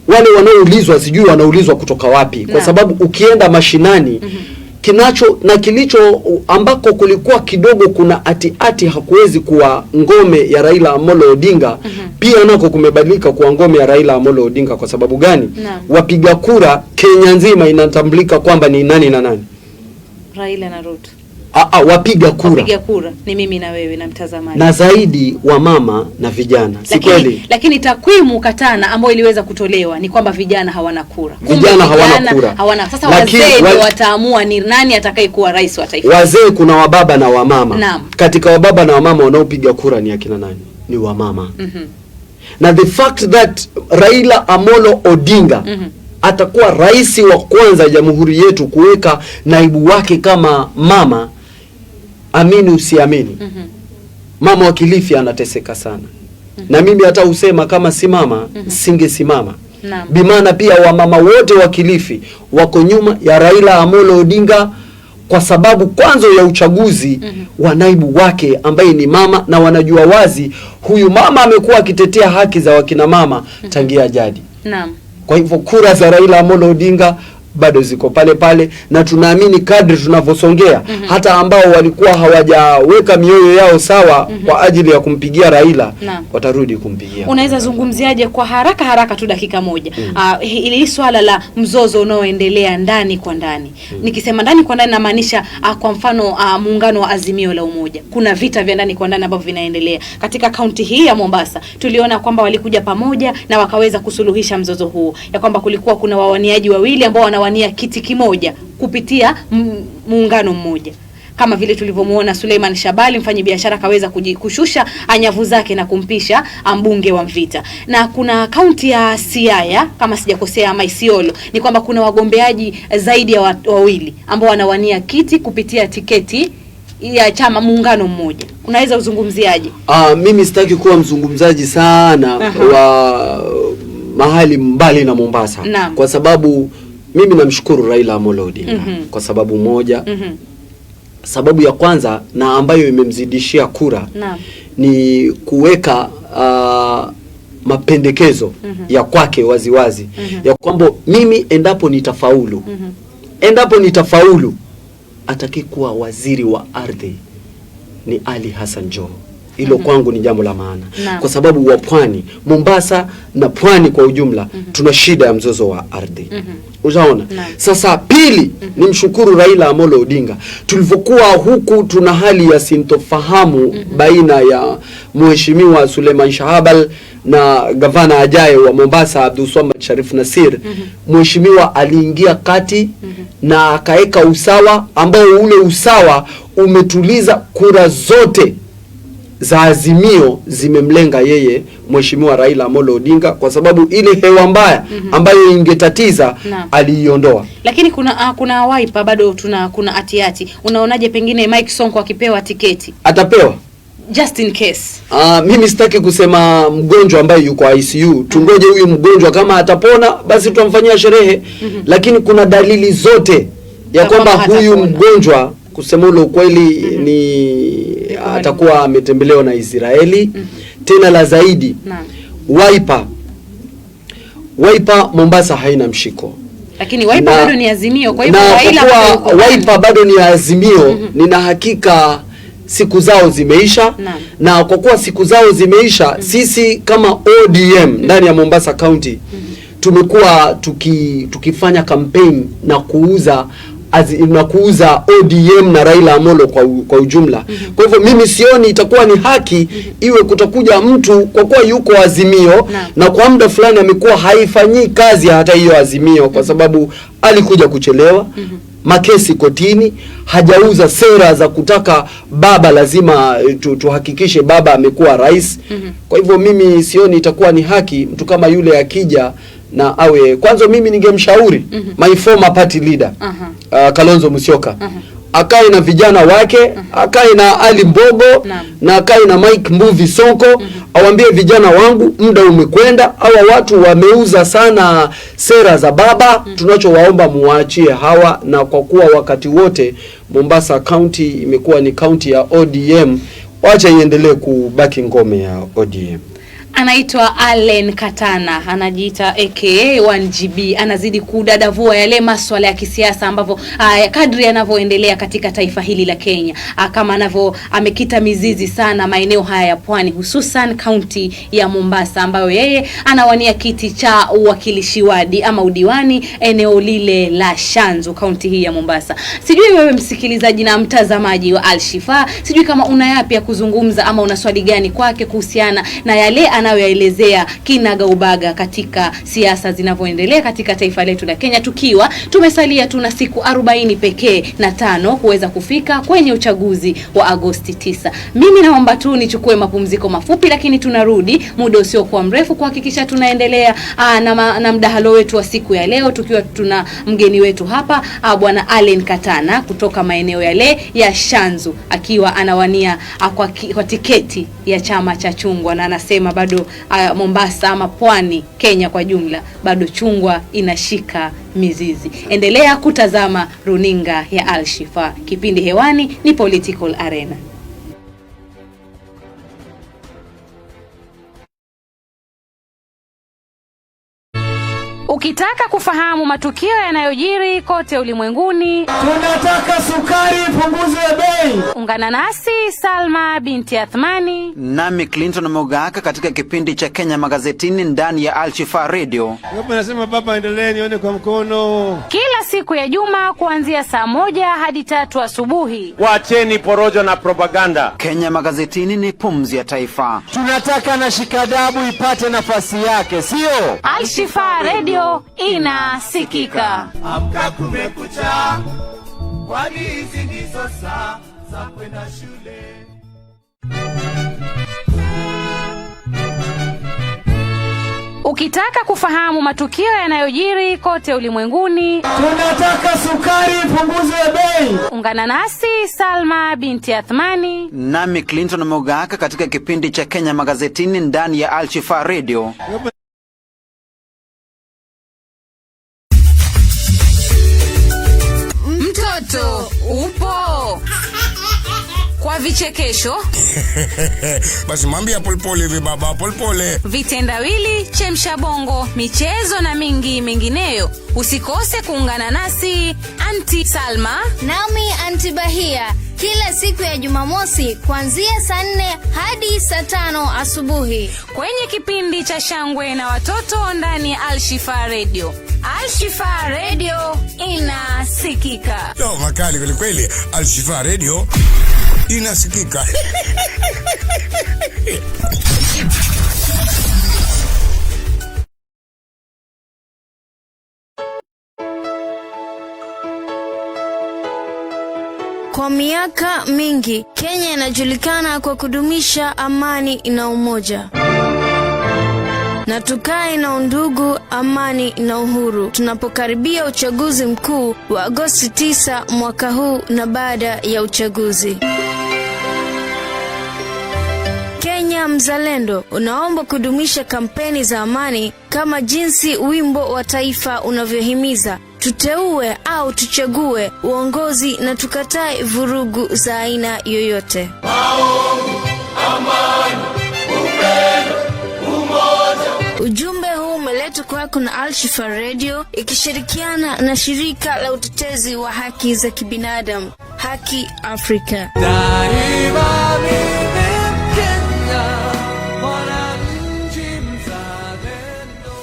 Wale wanaoulizwa sijui wanaulizwa kutoka wapi, kwa sababu ukienda mashinani kilicho ambako kulikuwa kidogo kuna ati hakuwezi kuwa ngome ya Raila Amolo Odinga, pia nako kumebadilika kuwa ngome ya Raila Amolo Odinga. Kwa sababu gani? Wapiga kura Kenya nzima inatambulika kwamba ni nani na nani? Raila na Ruto. Wapiga kura ni mimi na wewe na mtazamaji, na zaidi wa mama na vijana. Si kweli? Lakini takwimu katana ambayo iliweza kutolewa ni kwamba vijana hawana kura. Vijana hawana kura. Sasa wazee ndio wataamua ni nani atakayekuwa rais wa taifa. Wazee kuna wababa na wamama. Katika wababa na wamama wanaopiga kura ni akina nani? Ni wamama. Na the fact that Raila Amolo Odinga atakuwa rais wa kwanza jamhuri yetu kuweka naibu wake kama mama, amini usiamini, mama wa Kilifi anateseka sana. Na mimi hata usema kama si mama singesimama. Bimana pia wamama wote wa Kilifi wako nyuma ya Raila Amolo Odinga, kwa sababu kwanza ya uchaguzi wa naibu wake ambaye ni mama, na wanajua wazi huyu mama amekuwa akitetea haki za wakina mama tangia jadi. Kwa hivyo kura za Raila Amolo Odinga bado ziko pale pale, na tunaamini kadri tunavyosongea hata ambao walikuwa hawajaweka mioyo yao sawa kwa ajili ya kumpigia Raila watarudi kumpigia. Unaweza zungumziaje kwa haraka tu dakika moja ili swala la mzozo unaoendelea ndani kwa ndani? Nikisema ndani kwa ndani namaanisha kwa mfano muungano wa Azimio la Umoja. Kuna vita vya ndani kwa ndani ambavyo vinaendelea katika kaunti hii ya Mombasa. Tuliona kwamba walikuja pamoja na wakaweza kusuluhisha mzozo huo, ya kwamba kulikuwa kuna wawaniaji wawili ambao wanawania kiti kimoja kupitia muungano mmoja, kama vile tulivyomuona Suleiman Shabali mfanyabiashara kaweza kushusha anyavu zake na kumpisha mbunge wa Mvita. Na kuna kaunti ya Siaya kama sijakosea ama Isiolo, ni kwamba kuna wagombeaji zaidi ya wawili ambao wanawania kiti kupitia tiketi ya chama muungano mmoja. Unaweza uzungumziaje? Mimi sitaki kuwa mzungumzaji sana wa mahali mbali na Mombasa. Kwa sababu mimi namshukuru Raila Amolo Odinga kwa sababu moja. Sababu ya kwanza na ambayo imemzidishia kura ni kuweka mapendekezo ya kwake waziwazi ya kwamba mimi endapo nitafaulu atakikuwa waziri wa ardhi ni Ali Hassan Joho. Hilo kwangu ni jambo la maana. Kwa sababu wa pwani, Mombasa na pwani kwa ujumla tuna shida ya mzozo wa ardhi. Unaona? Sasa pili ni mshukuru Raila Amolo Odinga. Tulivyokuwa huku tuna hali ya sintofahamu baina ya Mheshimiwa Suleiman Shabali na gavana ajaye wa Mombasa Abdulswamad Sharif Nassir. Mheshimiwa aliingia kati na akaeka usawa ambao ule usawa umetuliza kura zote za Azimio zimemlenga yeye Mheshimiwa Raila Amolo Odinga, kwa sababu ile hewa mbaya ambayo ingetatiza aliiondoa. Lakini kuna Wiper bado kuna atiati. Unaonaje pengine Mike Sonko akipewa tiketi? Atapewa just in case. Mimi sitaki kusema mgonjwa ambaye yuko ICU. Tungoje huyu mgonjwa, kama atapona basi tutamfanyia sherehe. Lakini kuna dalili zote ya kwamba huyu mgonjwa kusema ule ukweli ni atakuwa ametembelewa na Israeli. Tena la zaidi Wiper Mombasa haina mshiko. Lakini Wiper bado ni Azimio, kwa hivyo Wiper bado ni Azimio. Nina hakika siku zao zimeisha. Na kwa kuwa siku zao zimeisha, sisi kama ODM ndani ya Mombasa County tumekuwa tukifanya campaign na kuuza ODM na Raila Amolo kwa ujumla. Kwa hivyo mimi sioni itakuwa ni haki iwe kutakuja mtu kwa kuwa yuko Azimio na kwa muda fulani amekuwa haifanyii kazi hata hiyo Azimio, kwa sababu alikuja kuchelewa. makesi kotini, hajauza sera za kutaka baba lazima tuhakikishe baba amekuwa rais. Kwa hivyo mimi sioni itakuwa ni haki mtu kama yule akija na awe, kwanza mimi ningemshauri my former party leader Kalonzo Musyoka akae na vijana wake, akae na Ali Mbogo na akae na Mike Mbuvi Sonko, awambie vijana wangu muda umekwenda, hawa watu wameuza sana sera za baba, tunachowaomba muachie hawa. Na kwa kuwa wakati wote Mombasa County imekuwa ni county ya ODM, wacha iendelee kubaki ngome ya ODM. Anaitwa Allen Katana, anajiita aka 1GB, anazidi kudadavua yale masuala ya kisiasa ambavyo kadri yanavyoendelea katika taifa hili la Kenya. Kama anavyo amekita mizizi sana maeneo haya ya pwani, hususan kaunti ya Mombasa, ambayo yeye anawania kiti cha uwakilishi wadi ama udiwani eneo lile la Shanzu, kaunti hii ya Mombasa. Sijui wewe msikilizaji na mtazamaji wa Alshifa, sijui kama una yapi ya kuzungumza ama una swali gani kwake kuhusiana na yale anayoelezea kinagaubaga katika siasa zinavyoendelea katika taifa letu la Kenya, tukiwa tumesalia tuna siku 40 pekee na 5 kuweza kufika kwenye uchaguzi wa Agosti 9. Mimi naomba tu nichukue mapumziko mafupi, lakini tunarudi muda usio kwa mrefu kuhakikisha tunaendelea na mdahalo wetu wa siku ya leo, tukiwa tuna mgeni wetu hapa bwana Allen Katana kutoka maeneo yale ya Shanzu, akiwa anawania kwa tiketi ya chama cha chungwa, na anasema bado Mombasa ama pwani Kenya kwa jumla bado chungwa inashika mizizi. Endelea kutazama runinga ya Alshifa. Kipindi hewani ni Political Arena. Ukitaka kufahamu matukio yanayojiri kote ulimwenguni, tunataka sukari punguze bei. Ungana nasi Salma binti Athmani nami Clinton Mogaka katika kipindi cha Kenya Magazetini ndani ya Alshifa Radio. Hapo nasema baba endelee nione kwa mkono. Kila siku ya juma kuanzia saa 1 hadi 3 asubuhi. Waacheni porojo na propaganda. Kenya Magazetini ni pumzi ya taifa. Tunataka na shikadabu ipate nafasi yake, sio? Alshifa Radio inasikika. Amka kumekucha, kwani hizi ndizo saa za kwenda shule. Ukitaka kufahamu matukio yanayojiri kote ulimwenguni, tunataka sukari punguze bei. Ungana nasi Salma binti Athmani nami Clinton Mogaka katika kipindi cha Kenya Magazetini ndani ya Alshifa Radio. Mtoto upo kwa vichekesho basi mambo ya polpole hivi baba, polpole, vitendawili, chemsha bongo, michezo na mingi mingineyo. Usikose kuungana nasi Auntie Salma nami Auntie Bahia kila siku ya Jumamosi kuanzia saa 4 hadi saa 5 asubuhi kwenye kipindi cha shangwe na watoto ndani ya Alshifa Radio. Alshifa Radio inasikika. Yo, makali kweli kweli. Alshifa Radio inasikika. Kwa miaka mingi, Kenya inajulikana kwa kudumisha amani na umoja. Na tukae na undugu, amani na uhuru tunapokaribia uchaguzi mkuu wa Agosti 9 mwaka huu na baada ya uchaguzi. Kenya Mzalendo unaomba kudumisha kampeni za amani kama jinsi wimbo wa taifa unavyohimiza. Tuteue au tuchague uongozi na tukatae vurugu za aina yoyote. Amani, upendo, umoja. Ujumbe huu umeletwa kwako na Alshifa Radio ikishirikiana na shirika la utetezi wa haki za kibinadamu, Haki Afrika. Daima mimi Kenya, mwananchi mzalendo.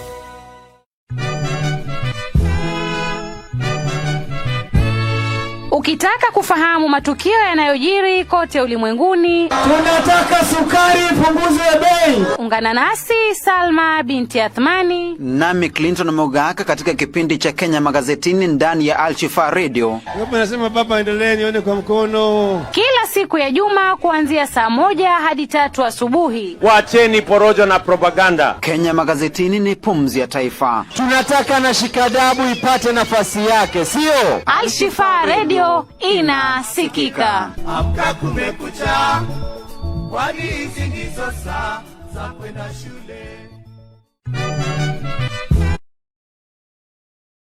Ukitaka kufahamu matukio yanayojiri kote ulimwenguni, tunataka sukari ipunguzwe bei. Ungana nasi Salma binti Athmani nami Clinton Mogaka katika kipindi cha Kenya Magazetini ndani ya Al-Shifaa Radio. Baba nasema baba endelee nione kwa mkono. Kila siku ya Juma kuanzia saa 1 hadi 3 asubuhi. Wacheni porojo na propaganda. Kenya Magazetini ni pumzi ya taifa. Tunataka na shikadabu ipate nafasi yake, sio? Al-Shifaa Radio inasikika. Amka kumekucha, kwani hizi ndizo saa za kwenda shule.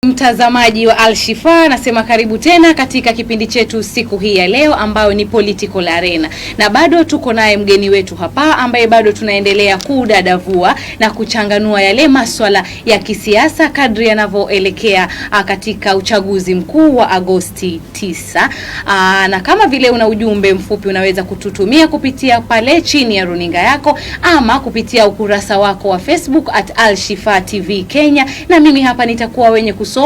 Mtazamaji wa Al-Shifaa, nasema karibu tena katika kipindi chetu siku hii ya leo ambayo ni Political Arena. Na bado tuko naye mgeni wetu hapa ambaye bado tunaendelea kudadavua na kuchanganua yale maswala ya kisiasa kadri yanavyoelekea katika uchaguzi mkuu wa Agosti 9. Na kama vile una ujumbe mfupi unaweza kututumia kupitia pale chini ya runinga yako ama kupitia ukurasa wako wa Facebook @Al-Shifaa TV Kenya, na mimi hapa nitakuwa wenye kusoma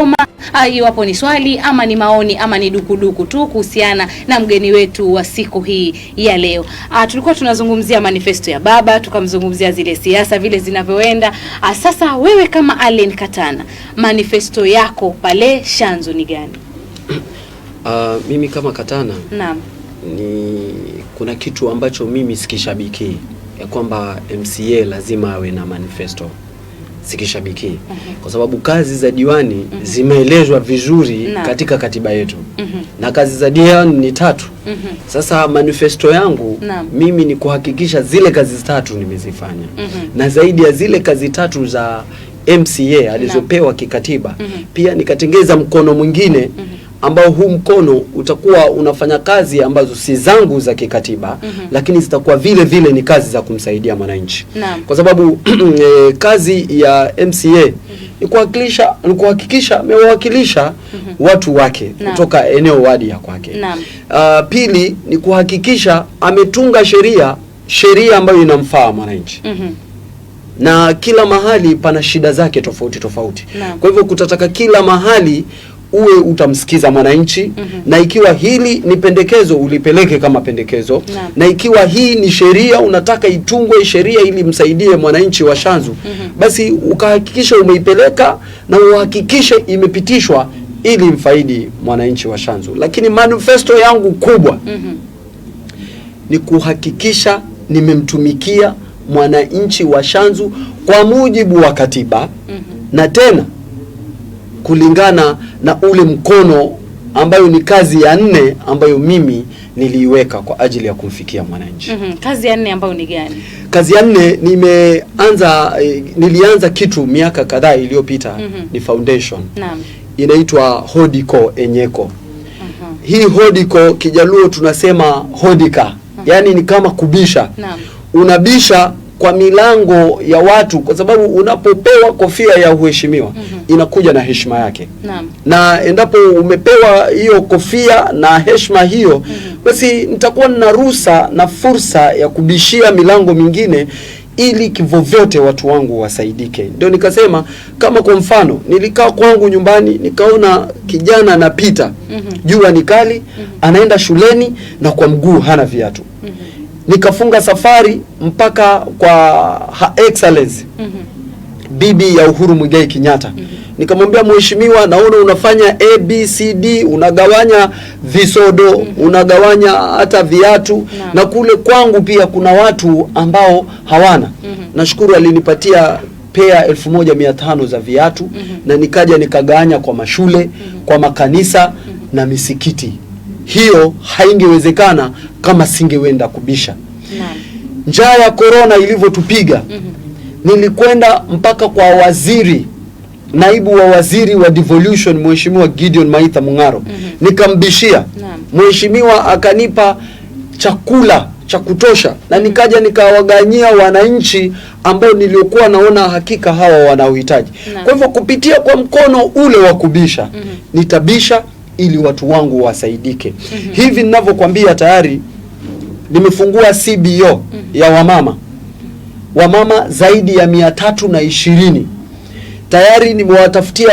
iwapo ni swali ama ni maoni ama ni dukuduku tu kuhusiana na mgeni wetu wa siku hii ya leo. Tulikuwa tunazungumzia manifesto ya baba, tukamzungumzia zile siasa vile zinavyoenda. Sasa wewe kama Allen Katana, manifesto yako pale Shanzu ni gani? Mimi kama Katana, naam, kuna kitu ambacho mimi sikishabiki, ya kwamba MCA lazima awe na manifesto. Sikishabiki kwa sababu kazi za diwani zimeelezwa vizuri katika katiba yetu, na kazi za diwani ni 3. Sasa manifesto yangu mimi ni kuhakikisha zile kazi 3 nimezifanya, na zaidi ya zile kazi 3 za MCA alizopewa kikatiba, pia nikatengeza mkono mwingine ambao huu mkono utakuwa unafanya kazi ambazo si zangu za kikatiba, lakini zitakuwa vile vile ni kazi za kumsaidia mwananchi. Kwa sababu kazi ya MCA ni kuhakikisha amewakilisha watu wake kutoka eneo wadi ya kwake. Pili ni kuhakikisha ametunga sheria ambayo inamfaa mwananchi. Na kila mahali pana shida zake tofauti tofauti. Kwa hivyo kutataka kila mahali uwe utamsikiza mwananchi, na ikiwa hili ni pendekezo ulipeleke kama pendekezo, na ikiwa hii ni sheria unataka itungwe sheria ili msaidie mwananchi wa Shanzu, basi ukahakikisha umeipeleka na uhakikishe imepitishwa ili mfaidi mwananchi wa Shanzu. Lakini manifesto yangu kubwa ni kuhakikisha nimemtumikia mwananchi wa Shanzu kwa mujibu wa katiba, na tena kulingana na ule mkono ambayo ni kazi ya 4 ambayo mimi niliiweka kwa ajili ya kumfikia mwananchi. Kazi ya 4 ambayo ni gani? Kazi ya 4 nilianza kitu miaka kadhaa iliyopita, ni foundation. Inaitwa Hodiko Enyeko. Hii Hodiko Kijaluo tunasema hodika. Yani ni kama kubisha. Unabisha kwa milango ya watu, kwa sababu unapopewa kofia ya uheshimiwa inakuja na heshima yake. Na endapo umepewa hiyo kofia na heshima hiyo, basi nitakuwa na ruhusa na fursa ya kubishia milango mingine ili kivovyote watu wangu wasaidike. Ndio nikasema, kama kwa mfano nilikaa kwangu nyumbani nikaona kijana anapita, jua ni kali, anaenda shuleni na kwa mguu hana viatu. Nikafunga safari mpaka kwa Her Excellency bibi ya Uhuru Muigai Kenyatta. Nikamwambia, mheshimiwa, naona unafanya ABCD, unagawanya visodo, unagawanya hata viatu, na kule kwangu pia kuna watu ambao hawana. Nashukuru alinipatia pea 1500 za viatu, na nikaja nikagawanya kwa mashule, kwa makanisa na misikiti. Hiyo haingewezekana kama singewenda kubisha. Njaa ya corona ilivyotupiga, nilikwenda mpaka kwa waziri, naibu wa waziri wa devolution, mheshimiwa Gideon Maitha Mungaro. Nikambishia, mheshimiwa akanipa chakula cha kutosha, na nikaja nikawaganyia wananchi ambao niliokuwa naona hakika hawa wanaohitaji. Kwa hivyo kupitia kwa mkono ule wa kubisha, nitabisha ili watu wangu wasaidike. Hivi ninavyokuambia tayari nimefungua CBO ya wamama zaidi ya 320. Tayari nimewatafutia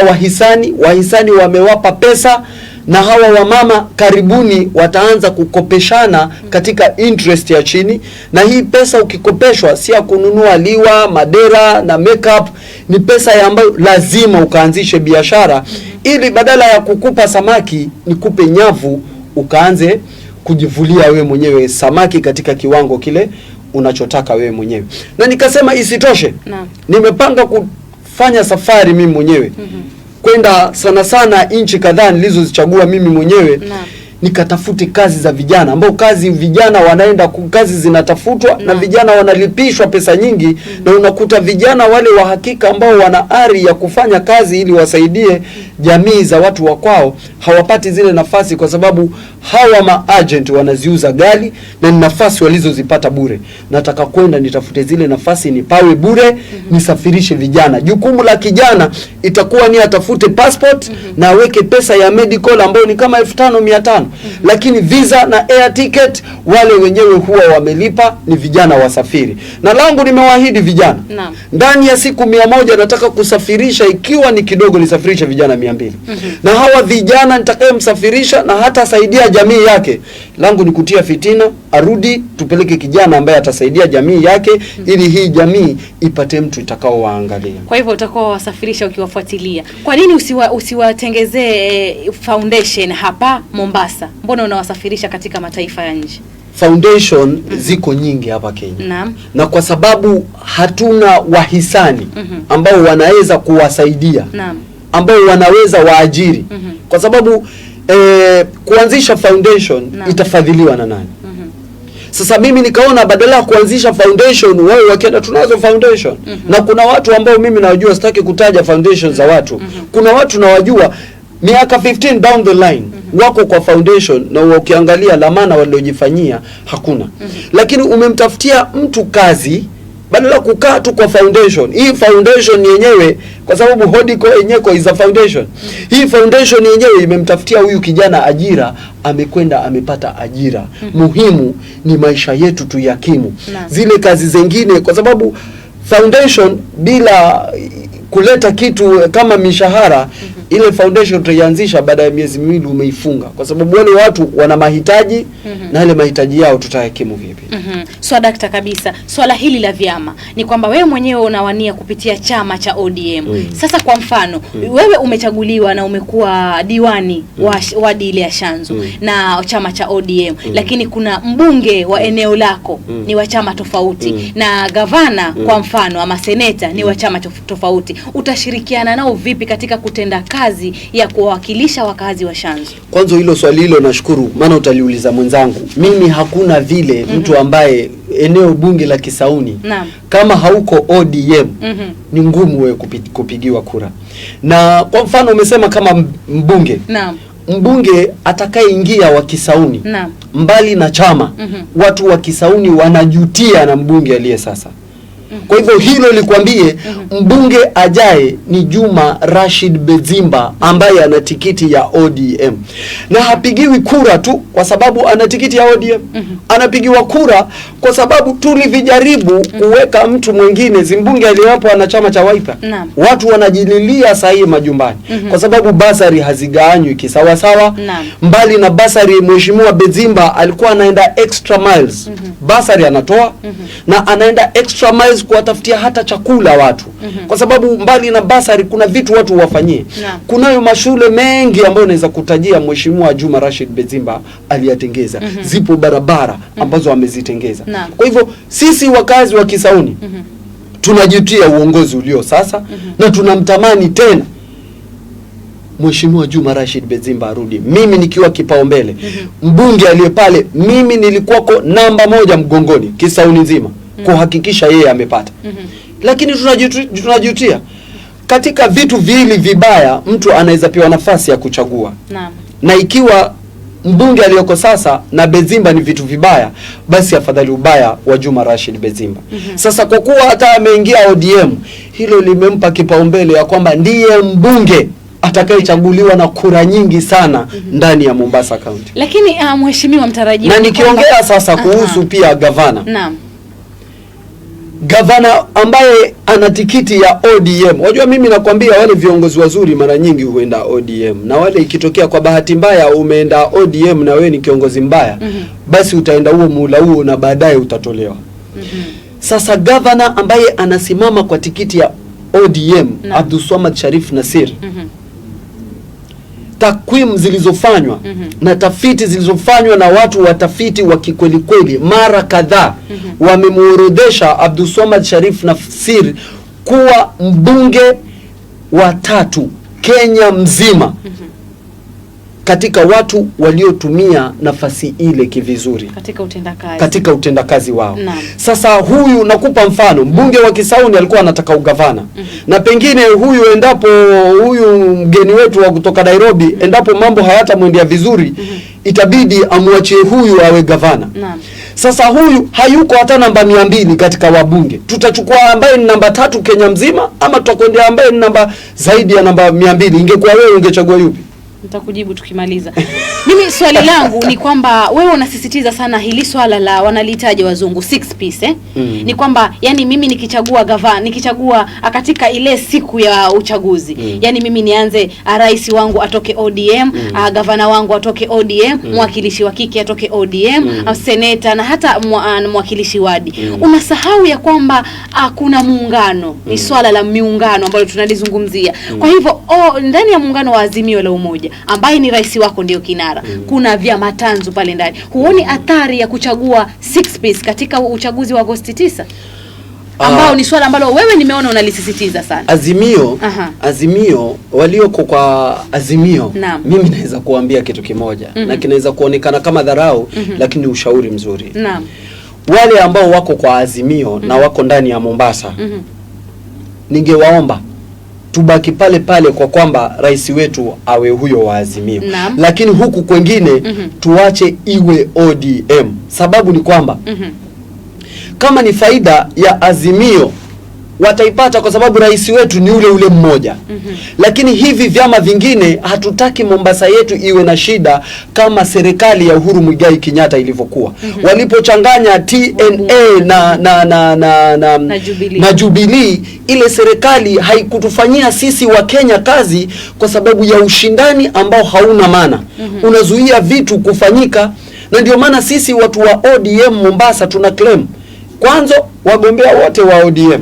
wahisani wamewapa pesa, na hawa wamama karibuni wataanza kukopeshana katika interest ya chini, na hii pesa ukikopeshwa si ya kununua liwa, madera na makeup, ni pesa ya ambayo lazima ukaanzishe biashara ili badala ya kukupa samaki nikupe nyavu ukaanze kujivulia we mwenyewe samaki katika kiwango kile unachotaka we mwenyewe. Na nikasema isitoshe, nimepanga kufanya safari mimi mwenyewe kwenda sana nchi kadhaa nilizozichagua mimi mwenyewe, nikatafute kazi za vijana ambao vijana wanaenda kazi zinatafutwa na vijana wanalipishwa pesa nyingi, na unakuta vijana wale wa hakika ambao wana ari ya kufanya kazi ili wasaidie jamii za watu wa kwao hawapati zile nafasi, kwa sababu hawa maagent wanaziuza gali na ni nafasi walizozipata bure. Nataka kwenda nitafute zile nafasi nipawe bure, nisafirishe vijana. Jukumu la kijana itakuwa ni atafute passport na aweke pesa ya medical ambayo ni kama 5,500, lakini visa na air ticket wale wenyewe huwa wamelipa, ni vijana wasafiri. Na langu nimewaahidi vijana, ndani ya siku 100 nataka kusafirisha, ikiwa ni kidogo nisafirisha vijana 200. Na hawa vijana nitakayemsafirisha na hata saidia jamii yake, langu ni kutia fitina, arudi tupeleke kijana ambaye atasaidia jamii yake ili hii jamii ipate mtu itakao waangalia. Kwa hivyo utakuwa wasafirisha ukiwafuatilia. Kwa nini usiwatengezee foundation hapa Mombasa? Mbona unawasafirisha katika mataifa ya nje? Foundation ziko nyingi hapa Kenya. Na kwa sababu hatuna wahisani ambao wanaweza kuwasaidia, ambao wanaweza waajiri, kwa sababu kuanzisha foundation itafadhiliwa na nani? Sasa mimi nikaona badala ya kuanzisha foundation wao wakienda, tunazo foundation na kuna watu ambao mimi nawajua, sitaki kutaja foundation za watu, kuna watu nawajua miaka 15 down the line wako kwa foundation, na ukiangalia lamana waliojifanyia hakuna. Lakini umemtafutia mtu kazi badala kukaa tu kwa foundation. Hii foundation yenyewe, kwa sababu Hodiko yenyewe is a foundation, hii foundation yenyewe imemtafutia huyu kijana ajira, amekwenda amepata ajira. Muhimu ni maisha yetu tuyakimu zile kazi zingine, kwa sababu foundation bila kuleta kitu kama mishahara, ile foundation tutaianzisha baada ya miezi 2 umeifunga, kwa sababu wale watu wana mahitaji na ile mahitaji yao tutayakimu vipi? So dakta kabisa, swala hili la vyama ni kwamba wewe mwenyewe unawania kupitia chama cha ODM. Sasa kwa mfano, wewe umechaguliwa na umekuwa diwani wa wadi ile ya Shanzu na chama cha ODM, lakini kuna mbunge wa eneo lako ni wa chama tofauti, na gavana kwa mfano ama seneta ni wa chama tofauti. Utashirikiana nao vipi katika kutenda kazi ya kuwakilisha wakazi wa Shanzu? Kwanza hilo swali hilo nashukuru, maana utaliuliza mwenzangu. Mimi hakuna vile mtu ambaye eneo bunge la Kisauni kama hauko ODM ni ngumu wewe kupigiwa kura. Na kwa mfano umesema kama mbunge, mbunge atakayeingia wa Kisauni mbali na chama, watu wa Kisauni wanajutia na mbunge aliye sasa. Kwa hivyo hilo likwambie, mbunge ajaye ni Juma Rashid Bezimba ambaye ana tikiti ya ODM. Na hapigiwi kura tu kwa sababu ana tikiti ya ODM. Anapigiwa kura kwa sababu tulivijaribu kuweka mtu mwingine, zimbunge aliyewapo ana chama cha Wiper. Watu wanajililia sahihi majumbani kwa sababu basari hazigawanywi kisawa sawa. Mbali na basari, Mheshimiwa Bezimba alikuwa anaenda extra miles. Basari anatoa na anaenda extra miles kuwatafutia hata chakula watu. Kwa sababu mbali na basari kuna vitu watu wafanyie. Kunayo mashule mengi ambayo naweza kutajia Mheshimiwa Juma Rashid Bezimba aliyatengeza. Zipo barabara ambazo amezitengeza. Kwa hivyo sisi wakazi wa Kisauni tunajitia uongozi ulio sasa na tunamtamani tena Mheshimiwa Juma Rashid Bezimba arudi. Mimi nikiwa kipaumbele, mbunge aliye pale, mimi nilikuwako namba 1 mgongoni Kisauni nzima kuhakikisha yeye amepata. Lakini tunajutia katika vitu vili vibaya, mtu anaweza pewa nafasi ya kuchagua. Na ikiwa mbunge aliyoko sasa na Bezimba ni vitu vibaya, basi afadhali ubaya wa Juma Rashid Bezimba. Sasa kwa kuwa hata ameingia ODM, hilo limempa kipaumbele ya kwamba ndiye mbunge atakayechaguliwa na kura nyingi sana ndani ya Mombasa County. Lakini mheshimiwa mtarajiwa, na nikiongea sasa kuhusu pia gavana. gavana ambaye ana tikiti ya ODM. Wajua mimi nakwambia wale viongozi wazuri mara nyingi huenda ODM, na wale ikitokea kwa bahati mbaya umeenda ODM na wewe ni kiongozi mbaya, basi utaenda huo muhula huo na baadaye utatolewa. Sasa gavana ambaye anasimama kwa tikiti ya ODM, Abdulswamad Sharif Nassir, takwimu zilizofanywa na tafiti zilizofanywa na watu watafiti wa kikweli kweli mara kadhaa wamemuorodhesha Abdulswamad Sharif Nassir kuwa mbunge wa 3 Kenya mzima katika watu waliotumia nafasi ile kivizuri katika utendakazi wao. Sasa huyu nakupa mfano, mbunge wa Kisauni alikuwa anataka ugavana, na pengine huyu endapo huyu mgeni wetu wa kutoka Nairobi endapo mambo hayatamwendea vizuri itabidi amwachie huyu awe gavana. Sasa huyu hayuko hata namba 200 katika wabunge. Tutachukua ambaye ni namba 3 Kenya mzima ama tutakwenda ambaye ni namba zaidi ya namba 200? Ingekuwa wewe ungechagua yupi? Nitakujibu tukimaliza. Mimi swali langu ni kwamba wewe unasisitiza sana hili swala la wanalitaja wazungu 6 piece ni kwamba yani mimi nikichagua gavana, nikichagua katika ile siku ya uchaguzi, yani mimi nianze rais wangu atoke ODM, gavana wangu atoke ODM, mwakilishi wa kike atoke ODM, seneta na hata mwakilishi wadi. Unasahau ya kwamba kuna muungano, ni swala la miungano ambalo tunalizungumzia. Kwa hivyo ndani ya muungano wa Azimio la Umoja ambaye ni rais wako ndio kinara, kuna vyama tanzu pale ndani. Huoni athari ya kuchagua 6 piece katika uchaguzi wa Agosti 9 ambao ni swala ambalo wewe nimeona unalisisitiza sana? Azimio walioko kwa Azimio, mimi naweza kuambia kitu kimoja na kinaweza kuonekana kama dharau, lakini ushauri mzuri. Wale ambao wako kwa Azimio na wako ndani ya Mombasa, ningewaomba tubaki pale pale kwa kwamba rais wetu awe huyo wa Azimio. Lakini huku kwengine tuache iwe ODM. Sababu ni kwamba kama ni faida ya Azimio wataipata kwa sababu rais wetu ni ule mmoja. Lakini hivi vyama vingine hatutaki Mombasa yetu iwe na shida kama serikali ya Uhuru Muigai Kenyatta ilivyokuwa. Walipochanganya TNA na Jubilee, ile serikali haikutufanyia sisi wa Kenya kazi kwa sababu ya ushindani ambao hauna maana. Unazuia vitu kufanyika, na ndio maana sisi watu wa ODM Mombasa tuna claim kwanza wagombea wote wa ODM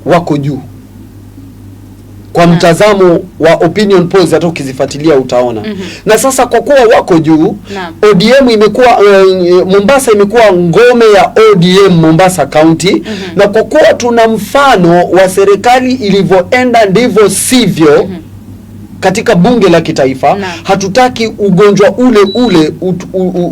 wako juu kwa mtazamo wa opinion polls, hata ukizifuatilia utaona. Na sasa kwa kuwa wako juu, ODM imekuwa Mombasa imekuwa ngome ya ODM Mombasa County, na kwa kuwa tuna mfano wa serikali ilivyoenda ndivyo sivyo katika bunge la kitaifa, hatutaki ugonjwa ule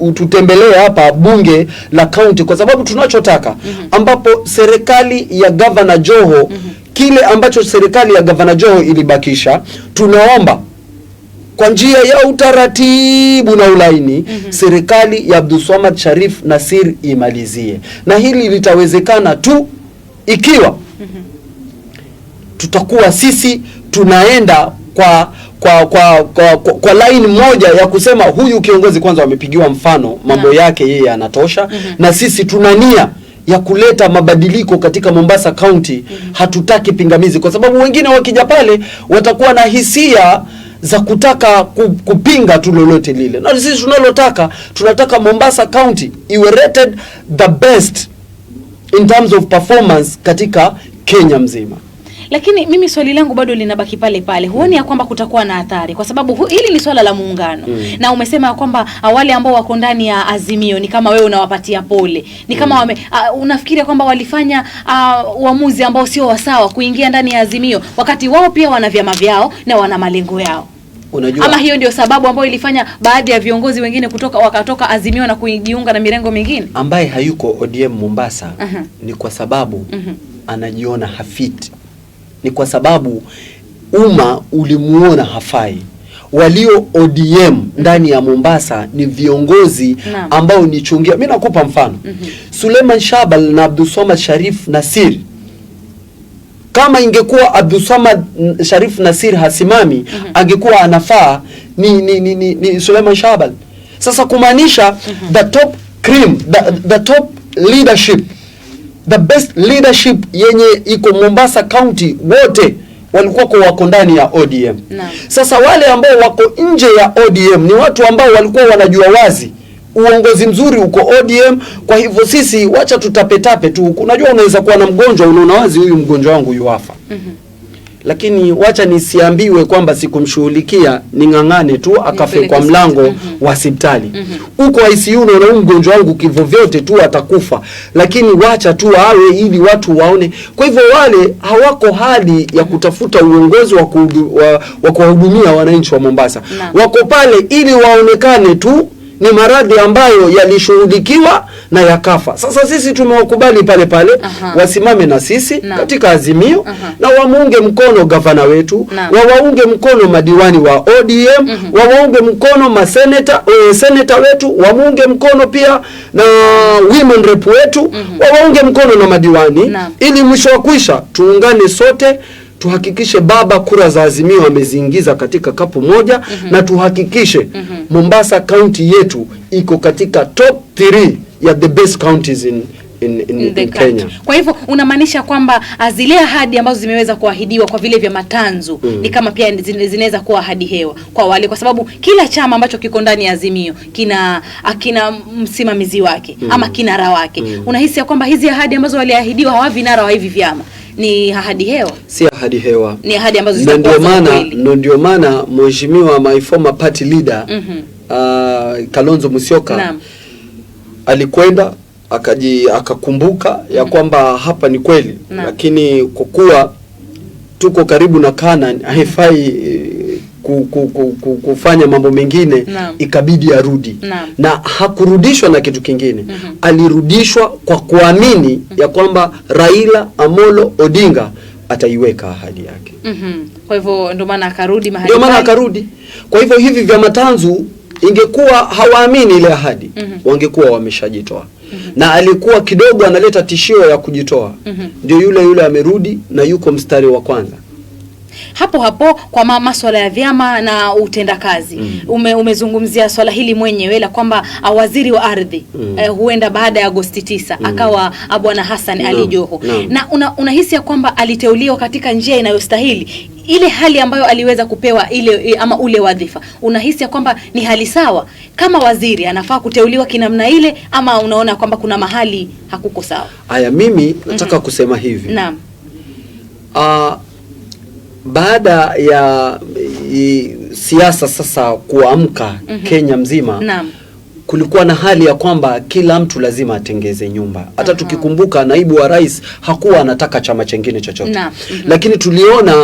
ututembelee hapa bunge la county, kwa sababu tunachotaka ambapo serikali ya Governor Joho kile ambacho serikali ya Governor Joho ilibakisha, tunaomba kwa njia ya utaratibu na ulaini serikali ya Abdulswamad Sharif Nassir imalizie. Na hili litawezekana tu ikiwa tutakuwa sisi tunaenda kwa line moja ya kusema huyu kiongozi kwanza wamepigiwa mfano, mambo yake yeye anatosha, na sisi tuna nia ya kuleta mabadiliko katika Mombasa County. Hatutaki pingamizi, kwa sababu wengine wakija pale watakuwa na hisia za kutaka kupinga tu lolote lile. Na sisi tunataka Mombasa County iwe rated the best in terms of performance katika Kenya mzima. Lakini mimi swali langu bado linabaki pale pale. Huoni ya kwamba kutakuwa na athari? Kwa sababu hili ni swala la muungano. Na umesema ya kwamba wale ambao wako ndani ya Azimio ni kama wewe unawapatia pole. Ni kama unafikiria kwamba walifanya uamuzi ambao sio wasawa kuingia ndani ya Azimio, wakati wao pia wana vyama vyao na wana malengo yao. Unajua, ama hiyo ndio sababu ambayo ilifanya baadhi ya viongozi wengine wakatoka Azimio na kujiunga na mirengo mingine? Ambaye hayuko ODM Mombasa ni kwa sababu anajiona hafiti. Ni kwa sababu umma ulimuona hafai. Walio ODM ndani ya Mombasa ni viongozi ambao ni chungia. Mimi nakupa mfano. Suleiman Shahbal na Abdulswamad Sharif Nassir. Kama ingekuwa Abdulswamad Sharif Nassir hasimami, angekuwa anafaa ni Suleiman Shahbal. Sasa kumaanisha the top cream, the top leadership the best leadership yenye iko Mombasa County wote walikuwa wako ndani ya ODM. Sasa wale ambao wako nje ya ODM ni watu ambao walikuwa wanajua wazi uongozi mzuri uko ODM. Kwa hivyo sisi wacha tutapetape tu. Unajua unaweza kuwa na mgonjwa unaona wazi huyu mgonjwa wangu yuafa. Lakini wacha nisiambiwe kwamba sikumshughulikia, ningangane tu akafe kwa mlango wa hospitali. Uko ICU unaona mgonjwa wangu kivyo vyote tu atakufa. Lakini wacha tu awe ili watu waone. Kwa hivyo wale hawako hali ya kutafuta uongozi wa kuwahudumia wananchi wa Mombasa. Wako pale ili waonekane tu ni maradhi ambayo yalishughulikiwa na yakafa. Sasa sisi tumewakubali pale pale wasimame na sisi katika azimio na wamuunge mkono gavana wetu, waunge mkono madiwani wa ODM, waunge mkono seneta wetu, wamuunge mkono pia na women rep wetu, waunge mkono na madiwani ili mwisho wa kwisha tuungane sote. Tuhakikishe baba kura za azimio ameziingiza katika kapu moja na tuhakikishe Mombasa County yetu iko katika top 3 ya the best counties in Kenya. Kwa hivyo unamaanisha kwamba zile ahadi ambazo zimeweza kuahidiwa kwa vile vya matanzu ni kama pia zinaweza kuwa ahadi hewa kwa wale, kwa sababu kila chama ambacho kiko ndani ya azimio kina msimamizi wake ama kinara wake. Unahisi ya kwamba hizi ahadi ambazo waliahidiwa hawa vinara wa hivi vyama ni ahadi hewa? Si ahadi hewa. Ni ahadi ambazo zitakuwa kweli. Ndio maana mheshimiwa my former party leader Kalonzo Musyoka alikwenda akakumbuka ya kwamba hapa ni kweli, lakini kwa kuwa tuko karibu na Canaan haifai kufanya mambo mengine, ikabidi arudi. Na hakurudishwa na kitu kingine. Alirudishwa kwa kuamini ya kwamba Raila Amolo Odinga ataiweka ahadi yake. Kwa hivyo ndio maana akarudi mahali. Ndio maana akarudi. Kwa hivyo hivi vya matanzu ingekuwa hawaamini ile ahadi, wangekuwa wameshajitoa. Na alikuwa kidogo analeta tishio ya kujitoa. Ndio yule amerudi na yuko mstari wa kwanza. Hapo kwa masuala ya vyama na utendakazi. Umezungumzia swala hili mwenyewe la kwamba waziri wa ardhi huenda baada ya Agosti 9 akawa Bwana Hassan Ali Joho. Na unahisi ya kwamba aliteuliwa katika njia inayostahili? Ile hali ambayo aliweza kupewa ile ama ule wadhifa, unahisi ya kwamba ni hali sawa? Kama waziri anafaa kuteuliwa kinamna ile, ama unaona kwamba kuna mahali hakuko sawa? Aya, mimi nataka kusema hivi. Baada ya siasa sasa kuamka Kenya mzima, kulikuwa na hali ya kwamba kila mtu lazima atengeze nyumba. Hata tukikumbuka naibu wa rais hakuwa anataka chama chengine chochote. Lakini tuliona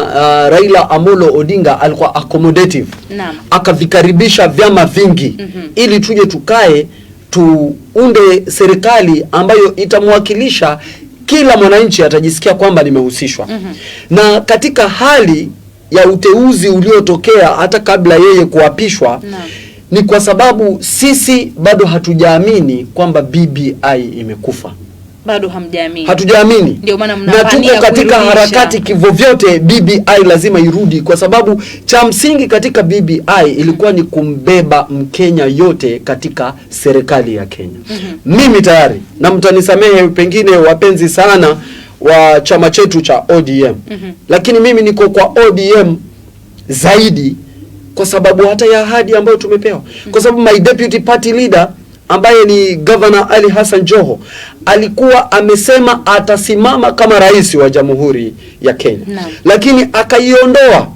Raila Amolo Odinga alikuwa accommodative. Akavikaribisha vyama vingi ili tuje tukae tuunde serikali ambayo itamwakilisha kila mwananchi, atajisikia kwamba nimehusishwa. Na katika hali ya uteuzi uliotokea hata kabla yeye kuapishwa, ni kwa sababu sisi bado hatujaamini kwamba BBI imekufa. Bado hamjaamini. Hatujaamini. Ndio maana na tuko katika harakati kivyo vyote BBI lazima irudi, kwa sababu cha msingi katika BBI ilikuwa ni kumbeba Mkenya yote katika serikali ya Kenya. Mimi tayari, na mtanisamehe pengine wapenzi sana wa chama chetu cha ODM, lakini mimi niko kwa ODM zaidi kwa sababu hata ya ahadi ambayo tumepewa. Kwa sababu my deputy party leader ambaye ni Governor Ali Hassan Joho alikuwa amesema atasimama kama rais wa Jamhuri ya Kenya. Lakini akaiondoa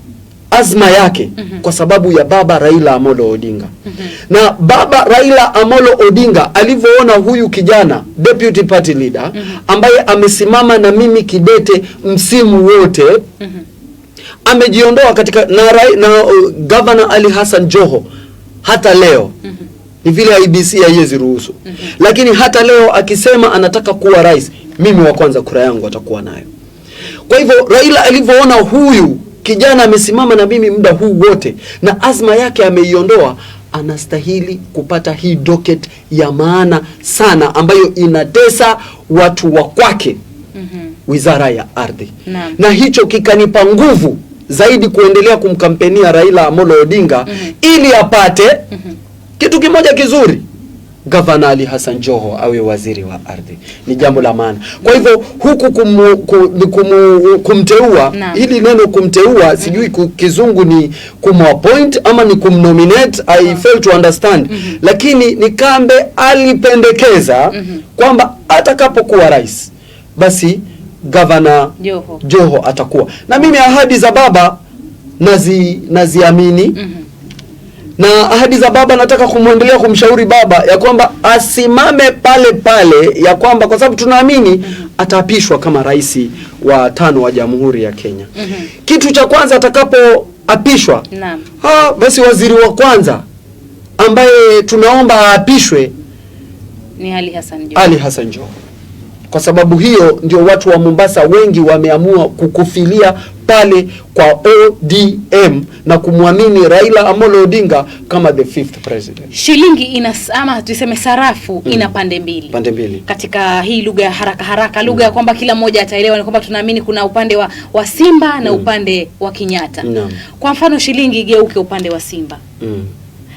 azma yake kwa sababu ya baba Raila Amolo Odinga. Na baba Raila Amolo Odinga alivyoona huyu kijana deputy party leader ambaye amesimama na mimi kidete msimu wote, amejiondoa katika na Governor Ali Hassan Joho hata leo. Ni vile IBC haiwezi ruhusu. Lakini hata leo akisema anataka kuwa rais, mimi wa kwanza kura yangu atakuwa nayo. Kwa hivyo Raila alivyoona huyu kijana amesimama na mimi muda huu wote na azma yake ameiondoa, anastahili kupata hii docket ya maana sana ambayo inatesa watu wa kwake, wizara ya ardhi. Na hicho kikanipa nguvu zaidi kuendelea kumkampenia Raila Amolo Odinga ili apate kitu kimoja kizuri, Gavana Ali Hassan Joho awe waziri wa ardhi. Ni jambo la maana. Kwa hivyo huku kumteua, hili neno kumteua sijui kizungu ni kumappoint ama ni kumnominate, I fail to understand. Lakini ni Kambe alipendekeza kwamba atakapokuwa rais basi Gavana Joho atakuwa. Na mimi ahadi za baba naziamini. Na ahadi za baba nataka kumwendelea kumshauri baba ya kwamba asimame pale ya kwamba kwa sababu tunaamini ataapishwa kama rais wa 5 wa Jamhuri ya Kenya. Kitu cha kwanza atakapoapishwa, basi waziri wa kwanza ambaye tunaomba aapishwe ni Ali Hassan Joho. Kwa sababu hiyo ndio watu wa Mombasa wengi wameamua kukufilia pale kwa ODM na kumwamini Raila Amolo Odinga kama the 5th president. Shilingi ama tuseme sarafu ina pande mbili. Katika hii lugha ya haraka lugha ya kwamba kila mmoja ataelewa ni kwamba tunaamini kuna upande wa Simba na upande wa Kenyatta. Kwa mfano shilingi igeuke upande wa Simba.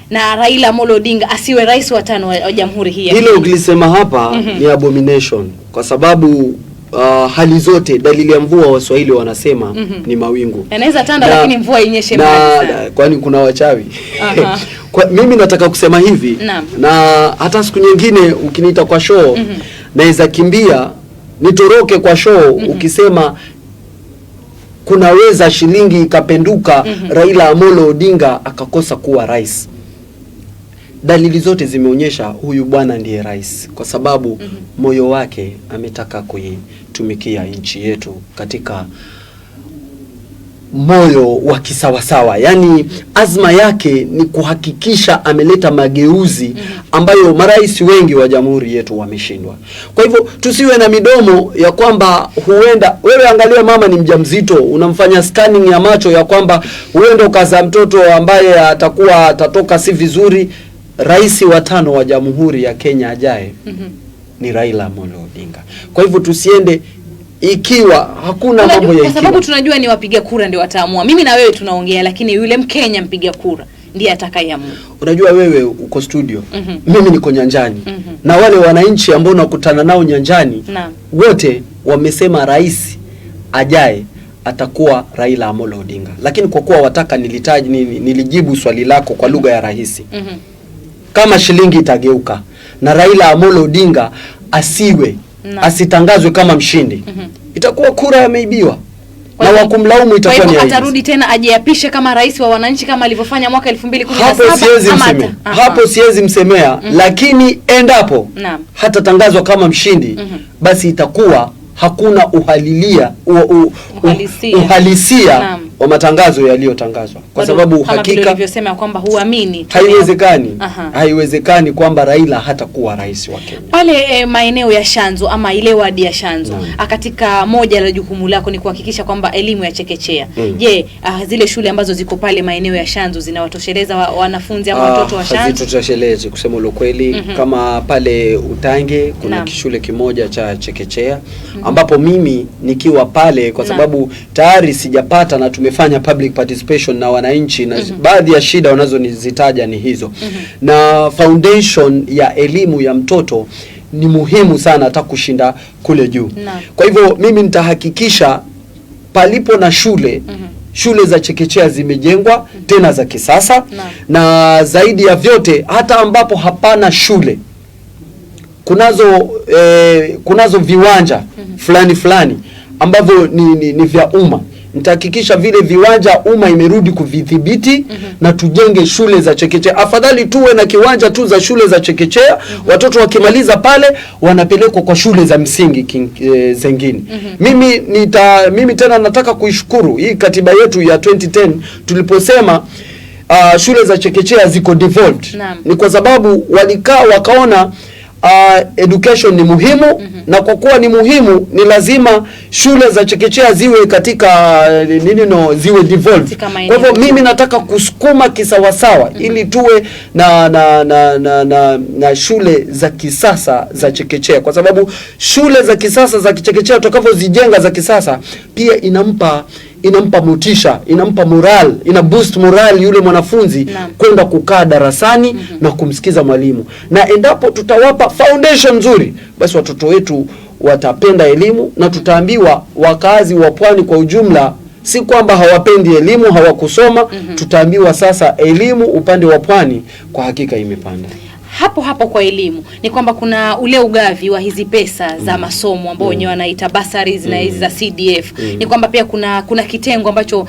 Na Raila Amolo Odinga asiwe rais wa 5 wa Jamhuri hii. Hilo ukilisema hapa ni abomination kwa sababu hali zote dalili ya mvua Waswahili wanasema ni mawingu. Inaweza tanda lakini mvua inyeshe mbali sana. Kwani kuna wachawi. Mimi nataka kusema hivi na hata siku nyingine ukiniita kwa show naweza kimbia nitoroke kwa show ukisema kunaweza shilingi ikapenduka Raila Amolo Odinga akakosa kuwa rais. Dalili zote zimeonyesha huyu bwana ndiye rais kwa sababu moyo wake ametaka kuitumikia nchi yetu katika moyo wa kisawasawa. Yani azma yake ni kuhakikisha ameleta mageuzi ambayo marais wengi wa jamhuri yetu wameshindwa. Kwa hivyo tusiwe na midomo ya kwamba huenda wewe angalia mama ni mjamzito unamfanya scanning ya macho ya kwamba huenda ukazaa mtoto ambaye atatoka si vizuri. Rais wa 5 wa Jamhuri ya Kenya ajaye ni Raila Amolo Odinga. Kwa hivyo tusiende ikiwa hakuna mambo ya ikiwa. Kwa sababu tunajua ni wapiga kura ndio wataamua. Mimi na wewe tunaongea lakini yule Mkenya mpiga kura ndiye atakayeamua. Unajua wewe uko studio, mimi niko nyanjani. Na wale wananchi ambao nakutana nao nyanjani wote wamesema rais ajaye atakuwa Raila Amolo Odinga. Lakini kwa kuwa wataka nilijibu swali lako kwa lugha ya rahisi. Kama shilingi itageuka na Raila Amolo Odinga asitangazwe kama mshindi, itakuwa kura yameibiwa na wakumlaumu itakuwa ni Raila. Atarudi tena ajiapishe kama rais wa wananchi kama alivyofanya mwaka 2017. Hapo siwezi msemea, lakini endapo hatatangazwa kama mshindi basi itakuwa hakuna uhalisia wa matangazo yaliyotangazwa kwa sababu hakika ulivyosema kwamba huamini haiwezekani kwamba Raila hatakuwa rais wa Kenya. Pale maeneo ya Shanzu ama ile wadi ya Shanzu katika moja la jukumu lako ni kuhakikisha kwamba elimu ya chekechea. Je, zile shule ambazo ziko pale maeneo ya Shanzu zinawatosheleza wanafunzi ama watoto wa Shanzu? Hazitoshelezi kusema ukweli. Kama pale Utange kuna shule kimoja cha chekechea ambapo mimi nikiwa pale kwa sababu tayari sijapata na tumefanya public participation na wananchi na baadhi ya shida wanazozitaja ni hizo. Na foundation ya elimu ya mtoto ni muhimu sana hata kushinda kule juu. Kwa hivyo mimi nitahakikisha palipo na shule shule za chekechea zimejengwa tena za kisasa na zaidi ya vyote hata ambapo hapana shule kunazo viwanja fulani ambavyo ni vya umma. Nitahakikisha vile viwanja umma imerudi kuvidhibiti na tujenge shule za chekechea. Afadhali tuwe na kiwanja tu za shule za chekechea, watoto wakimaliza pale wanapelekwa kwa shule za msingi zingine. Mimi tena nataka kuishukuru hii katiba yetu ya 2010 tuliposema shule za chekechea ziko devolved. Ni kwa sababu walikaa wakaona education ni muhimu na kwa kuwa ni muhimu ni lazima shule za chekechea ziwe katika ziwe devolved. Kwa hivyo mimi nataka kusukuma kisawasawa ili tuwe na shule za kisasa za chekechea kwa sababu shule za kisasa za chekechea tutakavyozijenga za kisasa pia inampa inampa motisha, inampa moral, ina boost moral yule mwanafunzi kwenda kukaa darasani na kumsikiza mwalimu. Na endapo tutawapa foundation nzuri, basi watoto wetu watapenda elimu, na tutaambiwa wakazi wa pwani kwa ujumla si kwamba hawapendi elimu, hawakusoma. Tutaambiwa sasa elimu upande wa pwani kwa hakika imepanda. Hapo kwa elimu ni kwamba kuna ule ugavi wa hizi pesa za masomo ambao wenyewe wanaita bursaries na hizi za CDF. Ni kwamba pia kuna kitengo ambacho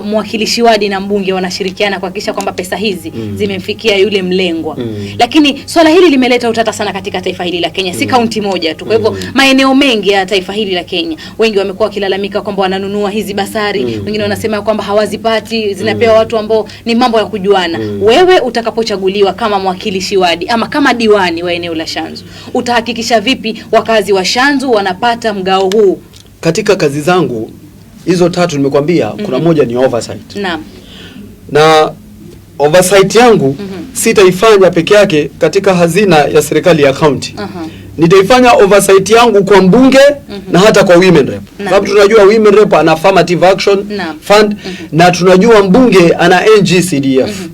mwakilishi wadi na mbunge wanashirikiana kuhakikisha kwamba pesa hizi zimemfikia yule mlengwa. Lakini swala hili limeleta utata sana katika taifa hili la Kenya, si kaunti moja tu. Kwa hivyo maeneo mengi ya taifa hili la Kenya, wengi wamekuwa wakilalamika kwamba wananunua hizi basari, wengine wanasema kwamba hawazipati, zinapewa watu ambao ni mambo ya kujuana. Wewe utakapochaguliwa kama mwakilishi wadi ama kama diwani wa eneo la Shanzu, utahakikisha vipi wakazi wa Shanzu wanapata mgao huu? Katika kazi zangu hizo 3 nimekwambia, kuna moja ni oversight. Naam. Na oversight yangu sitaifanya peke yake katika hazina ya serikali ya county. Nitaifanya oversight yangu kwa mbunge na hata kwa women rep. Sababu tunajua women rep ana affirmative action fund na tunajua mbunge ana NGCDF.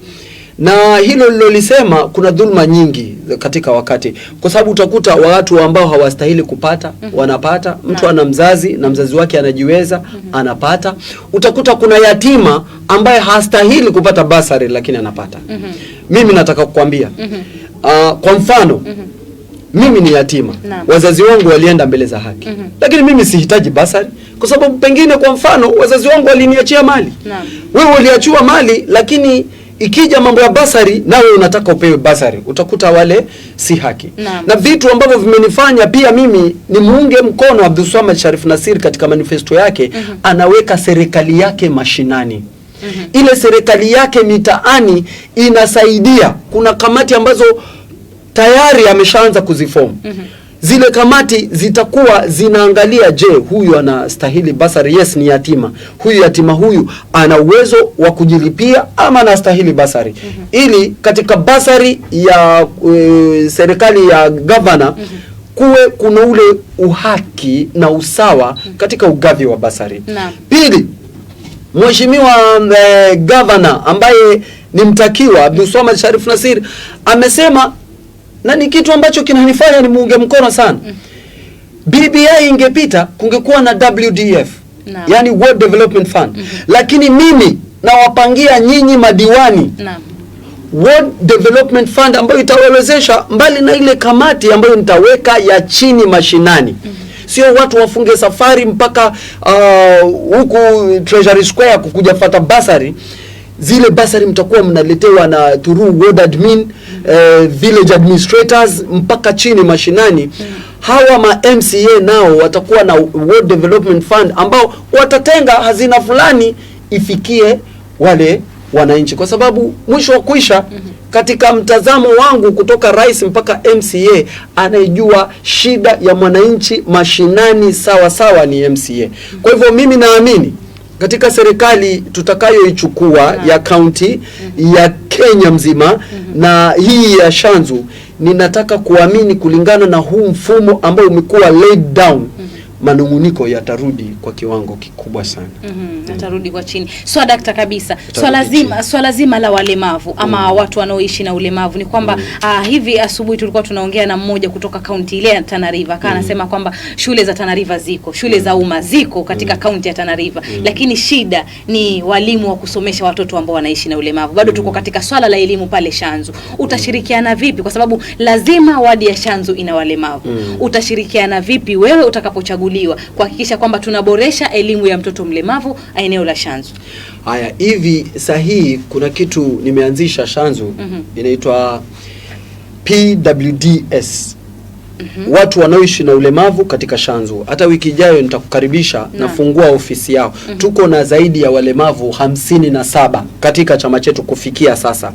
Na hilo lilolisema kuna dhulma nyingi katika wakati, kwa sababu utakuta watu ambao hawastahili kupata wanapata. Mtu ana mzazi na mzazi wake anajiweza anapata. Utakuta kuna yatima ambaye hastahili kupata basari lakini anapata. Mimi nataka kukwambia kwa mfano mimi ni yatima, wazazi wangu walienda mbele za haki, lakini mimi sihitaji basari kwa sababu pengine kwa mfano wazazi wangu waliniachia mali. Wewe uliachiwa mali, lakini ikija mambo ya basari nawe unataka upewe basari, utakuta wale si haki. Na vitu ambavyo vimenifanya pia mimi ni muunge mkono Abdulswamad Sharif Nassir katika manifesto yake, anaweka serikali yake mashinani. Ile serikali yake mitaani inasaidia. Kuna kamati ambazo tayari ameshaanza kuziform. Zile kamati zitakuwa zinaangalia, je, huyu anastahili basari? Yes, ni yatima. Huyu yatima huyu ana uwezo wa kujilipia ama anastahili basari? Ili katika basari ya serikali ya governor kuwe kuna ule uhaki na usawa katika ugavi wa basari. Pili, Mheshimiwa governor ambaye ni mtakiwa Abdulswamad Sharif Nassir amesema, na ni kitu ambacho kinanifanya ni muunge mkono sana. BBI ingepita kungekuwa na WDF, yani World Development Fund. Lakini mimi nawapangia nyinyi madiwani World Development Fund ambayo itawawezesha, mbali na ile kamati ambayo nitaweka ya chini mashinani. Sio watu wafunge safari mpaka huku Treasury Square kukuja fata basari. Zile basari mtakuwa mnaletewa na through ward admin, village administrators mpaka chini mashinani. Hawa ma MCA nao watakuwa na World Development Fund ambao watatenga hazina fulani ifikie wale wananchi, kwa sababu mwisho wa kuisha katika mtazamo wangu kutoka rais mpaka MCA anayejua shida ya mwananchi mashinani sawa ni MCA. Kwa hivyo mimi naamini katika serikali tutakayoichukua ya county ya Kenya mzima na hii ya Shanzu, ninataka kuamini kulingana na huu mfumo ambao umekuwa laid down, manunguniko yatarudi kwa kiwango kikubwa sana. Yatarudi kwa chini. Dakta kabisa. Swala zima la walemavu ama watu wanaoishi na ulemavu ni kwamba hivi asubuhi tulikuwa tunaongea na mmoja kutoka kaunti ile ya Tana River. Anasema kwamba shule za Tana River ziko, shule za umma ziko katika kaunti ya Tana River, lakini shida ni walimu wa kusomesha watoto ambao wanaishi na ulemavu. Bado tuko katika swala la elimu pale Shanzu. Utashirikiana vipi, kwa sababu lazima wadi ya Shanzu ina walemavu? Utashirikiana vipi wewe utakapochaguliwa kuhakikisha kwamba tunaboresha elimu ya mtoto mlemavu eneo la Shanzu? Haya, hivi sahihi kuna kitu nimeanzisha Shanzu, inaitwa PWDS. Watu wanaoishi na ulemavu katika Shanzu. Hata wiki ijayo nitakukaribisha, nafungua ofisi yao. Tuko na zaidi ya walemavu 57 katika chama chetu kufikia sasa.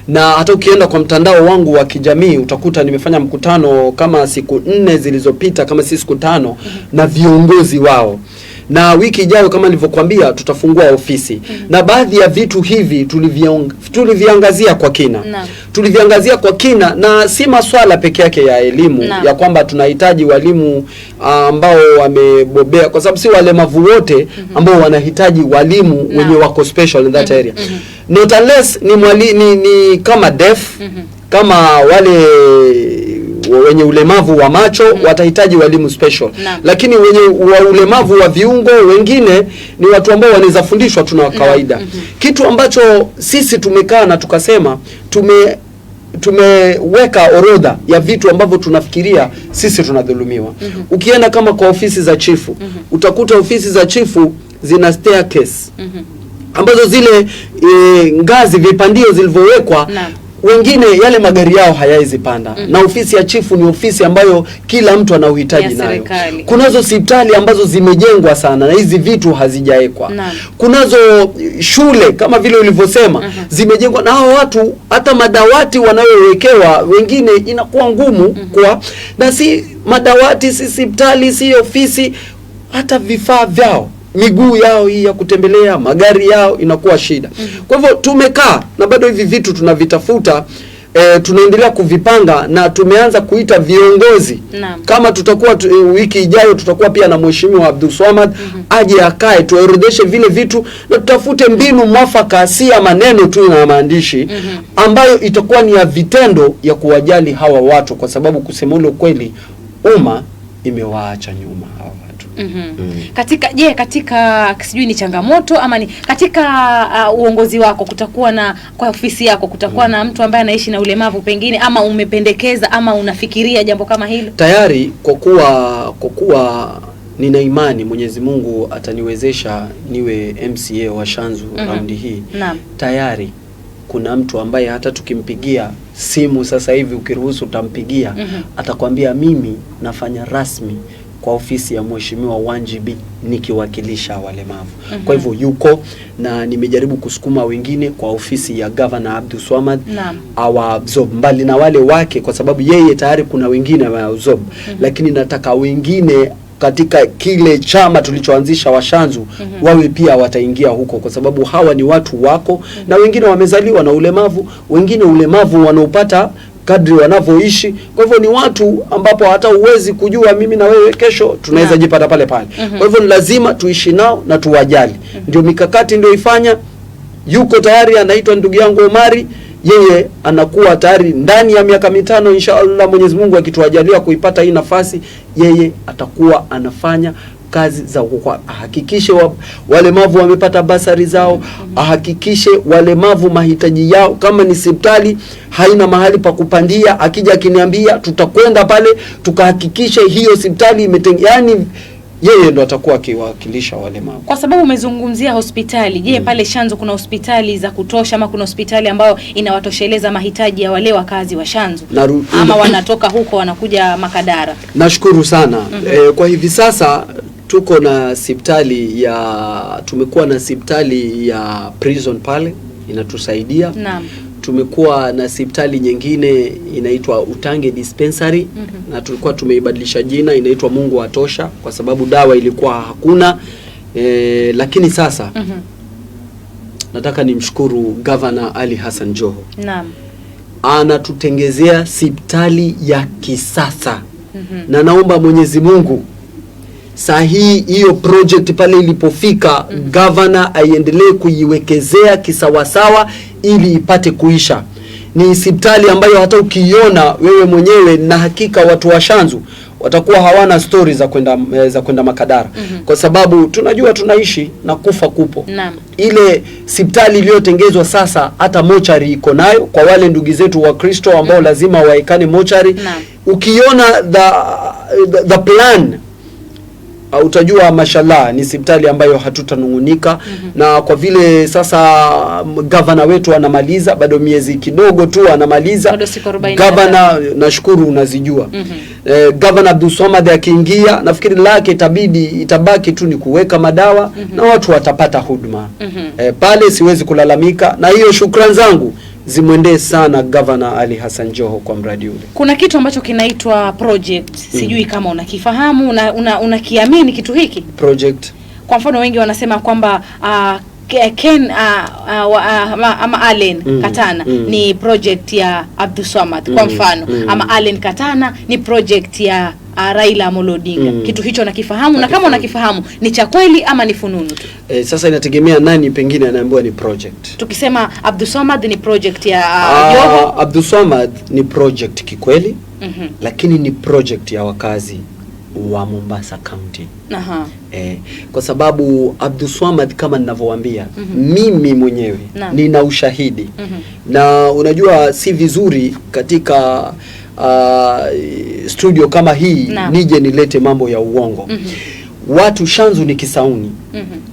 Na hata ukienda kwa mtandao wangu wa kijamii utakuta nimefanya mkutano kama siku 4 zilizopita, kama si siku 5, na viongozi wao. Na wiki ijayo kama nilivyokuambia tutafungua ofisi. Na baadhi ya vitu hivi tuliviangazia kwa kina. Tuliviangazia kwa kina na si maswala peke yake ya elimu ya kwamba tunahitaji walimu ambao wamebobea, kwa sababu si walemavu wote ambao wanahitaji walimu wenye wako special in that area. Not unless ni kama deaf, kama wale wenye ulemavu wa macho watahitaji walimu special. Lakini wenye ulemavu wa viungo wengine ni watu ambao wanaweza fundishwa tuna kawaida. Kitu ambacho sisi tumekaa na tukasema tumeweka orodha ya vitu ambavyo tunafikiria sisi tunadhulumiwa. Ukienda kama kwa ofisi za chifu, utakuta ofisi za chifu zina staircase ambazo zile ngazi vipandio zilivyowekwa, wengine yale magari yao hayawezi panda. Na ofisi ya chifu ni ofisi ambayo kila mtu ana uhitaji nayo. Kunazo hospitali ambazo zimejengwa sana na hizi vitu hazijaekwa. Kunazo shule kama vile ulivyosema zimejengwa na hao watu, hata madawati wanayowekewa wengine inakuwa ngumu kwa, na si madawati, si hospitali, si ofisi, hata vifaa vyao, miguu yao hii ya kutembelea, magari yao inakuwa shida. Kwa hivyo tumekaa na bado hivi vitu tunavitafuta, tunaendelea kuvipanga na tumeanza kuita viongozi. Kama tutakuwa wiki ijayo tutakuwa pia na Mheshimiwa Abdul Swamad aje akae tuorodheshe vile vitu na tutafute mbinu mwafaka, si ya maneno tu na maandishi, ambayo itakuwa ni ya vitendo ya kuwajali hawa watu, kwa sababu kusema ule kweli umma imewaacha nyuma hawa watu. Katika sijui ni changamoto ama ni katika uongozi wako kutakuwa na, kwa ofisi yako kutakuwa na mtu ambaye anaishi na ulemavu pengine, ama umependekeza ama unafikiria jambo kama hilo? Tayari kwa kuwa nina imani Mwenyezi Mungu ataniwezesha niwe MCA wa Shanzu raundi hii. Tayari kuna mtu ambaye hata tukimpigia simu sasa hivi ukiruhusu utampigia, atakwambia mimi nafanya rasmi kwa ofisi ya Mheshimiwa Wanjibi nikiwakilisha walemavu. Kwa hivyo yuko, na nimejaribu kusukuma wengine kwa ofisi ya Governor Abdul Swamad awabsorb mbali na wale wake, kwa sababu yeye tayari kuna wengine wa absorb. Lakini nataka wengine katika kile chama tulichoanzisha wa Shanzu wawe pia wataingia huko, kwa sababu hawa ni watu wako, na wengine wamezaliwa na ulemavu, wengine ulemavu wanaopata kadri wanavyoishi. Kwa hivyo ni watu ambapo hata uwezi kujua mimi na wewe kesho tunaweza jipata pale pale. Kwa hivyo ni lazima tuishi nao na tuwajali. Ndio mikakati ndio ifanya. Yuko tayari, anaitwa ndugu yangu Omari, yeye anakuwa tayari ndani ya miaka 5 inshallah, Mwenyezi Mungu akituajalia kuipata hii nafasi, yeye atakuwa anafanya kazi za ahakikishe walemavu wamepata basari zao, ahakikishe walemavu mahitaji yao, kama ni hospitali haina mahali pa kupandia, akija akiniambia tutakwenda pale tukahakikishe hiyo hospitali yani yeye ndo atakuwa akiwakilisha walemavu. Kwa sababu umezungumzia hospitali, je, pale Shanzu kuna hospitali za kutosha ama kuna hospitali ambayo inawatosheleza mahitaji ya wale wakazi wa Shanzu? Ama wanatoka huko wanakuja Makadara? Nashukuru sana. Kwa hivi sasa tuko na hospitali tumekuwa na hospitali ya prison pale inatusaidia. Tumekuwa na hospitali nyingine inaitwa Utange Dispensary, na tulikuwa tumeibadilisha jina, inaitwa Mungu Atosha kwa sababu dawa ilikuwa hakuna. Lakini sasa nataka nimshukuru Governor Ali Hassan Joho. Anatutengezea hospitali ya kisasa. Na naomba Mwenyezi Mungu sahi hiyo project pale ilipofika, Governor aiendelee kuiwekezea kisawasawa ili ipate kuisha. Ni hospitali ambayo hata ukiona wewe mwenyewe, na hakika watu wa Shanzu watakuwa hawana story za kwenda Makadara. Kwa sababu tunajua tunaishi na kufa kupo. Ile hospitali iliyotengezwa sasa hata mochari iko nayo kwa wale ndugu zetu wa Kristo ambao lazima waekane mochari. Ukiona the plan utajua mashallah ni hospitali ambayo hatutanungunika. Na kwa vile sasa governor wetu anamaliza, bado miezi kidogo tu anamaliza. Governor nashukuru unazijua. Governor Abdul Swamad akiingia, nafikiri lake itabaki tu ni kuweka madawa na watu watapata huduma. Pale siwezi kulalamika, na hiyo shukrani zangu zimwendee sana Governor Ali Hassan Joho kwa mradi ule. Kuna kitu ambacho kinaitwa project. Sijui kama unakifahamu, unakiamini kitu hiki? Project kwa mfano wengi wanasema kwamba Ken ama Allen Katana ni project ya Abdulswamad kwa mfano, ama Allen Katana ni project ya Raila Amolo Odinga. Kitu hicho nakifahamu, na kama unakifahamu ni cha kweli ama ni fununu tu? Sasa inategemea nani pengine anaambiwa ni project. Tukisema Abdulswamad ni project ya Joho, Abdulswamad ni project kikweli, lakini ni project ya wakazi wa Mombasa County. Kwa sababu Abdulswamad kama ninavyowaambia, mimi mwenyewe nina ushahidi. Na unajua si vizuri katika studio kama hii nije nilete mambo ya uongo. Watu Shanzu ni Kisauni.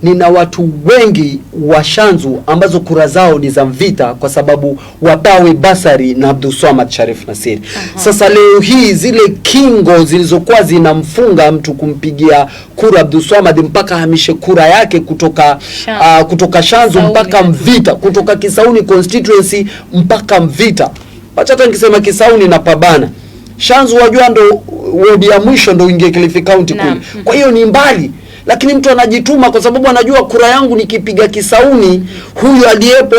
Nina watu wengi wa Shanzu ambazo kura zao ni za Mvita kwa sababu wapawe basari na Abdulswamad Sharif Nassir. Sasa leo hii zile kingo zilizokuwa zinamfunga mtu kumpigia kura Abdulswamad mpaka hamishe kura yake kutoka Shanzu mpaka Mvita, kutoka Kisauni constituency mpaka Mvita. Acha hata nikisema Kisauni na pabana. Shanzu wajua ndo wodi ya mwisho ndo ingie Kilifi County kule. Kwa hiyo ni mbali, lakini mtu anajituma kwa sababu anajua kura yangu nikipiga Kisauni, huyu aliyepo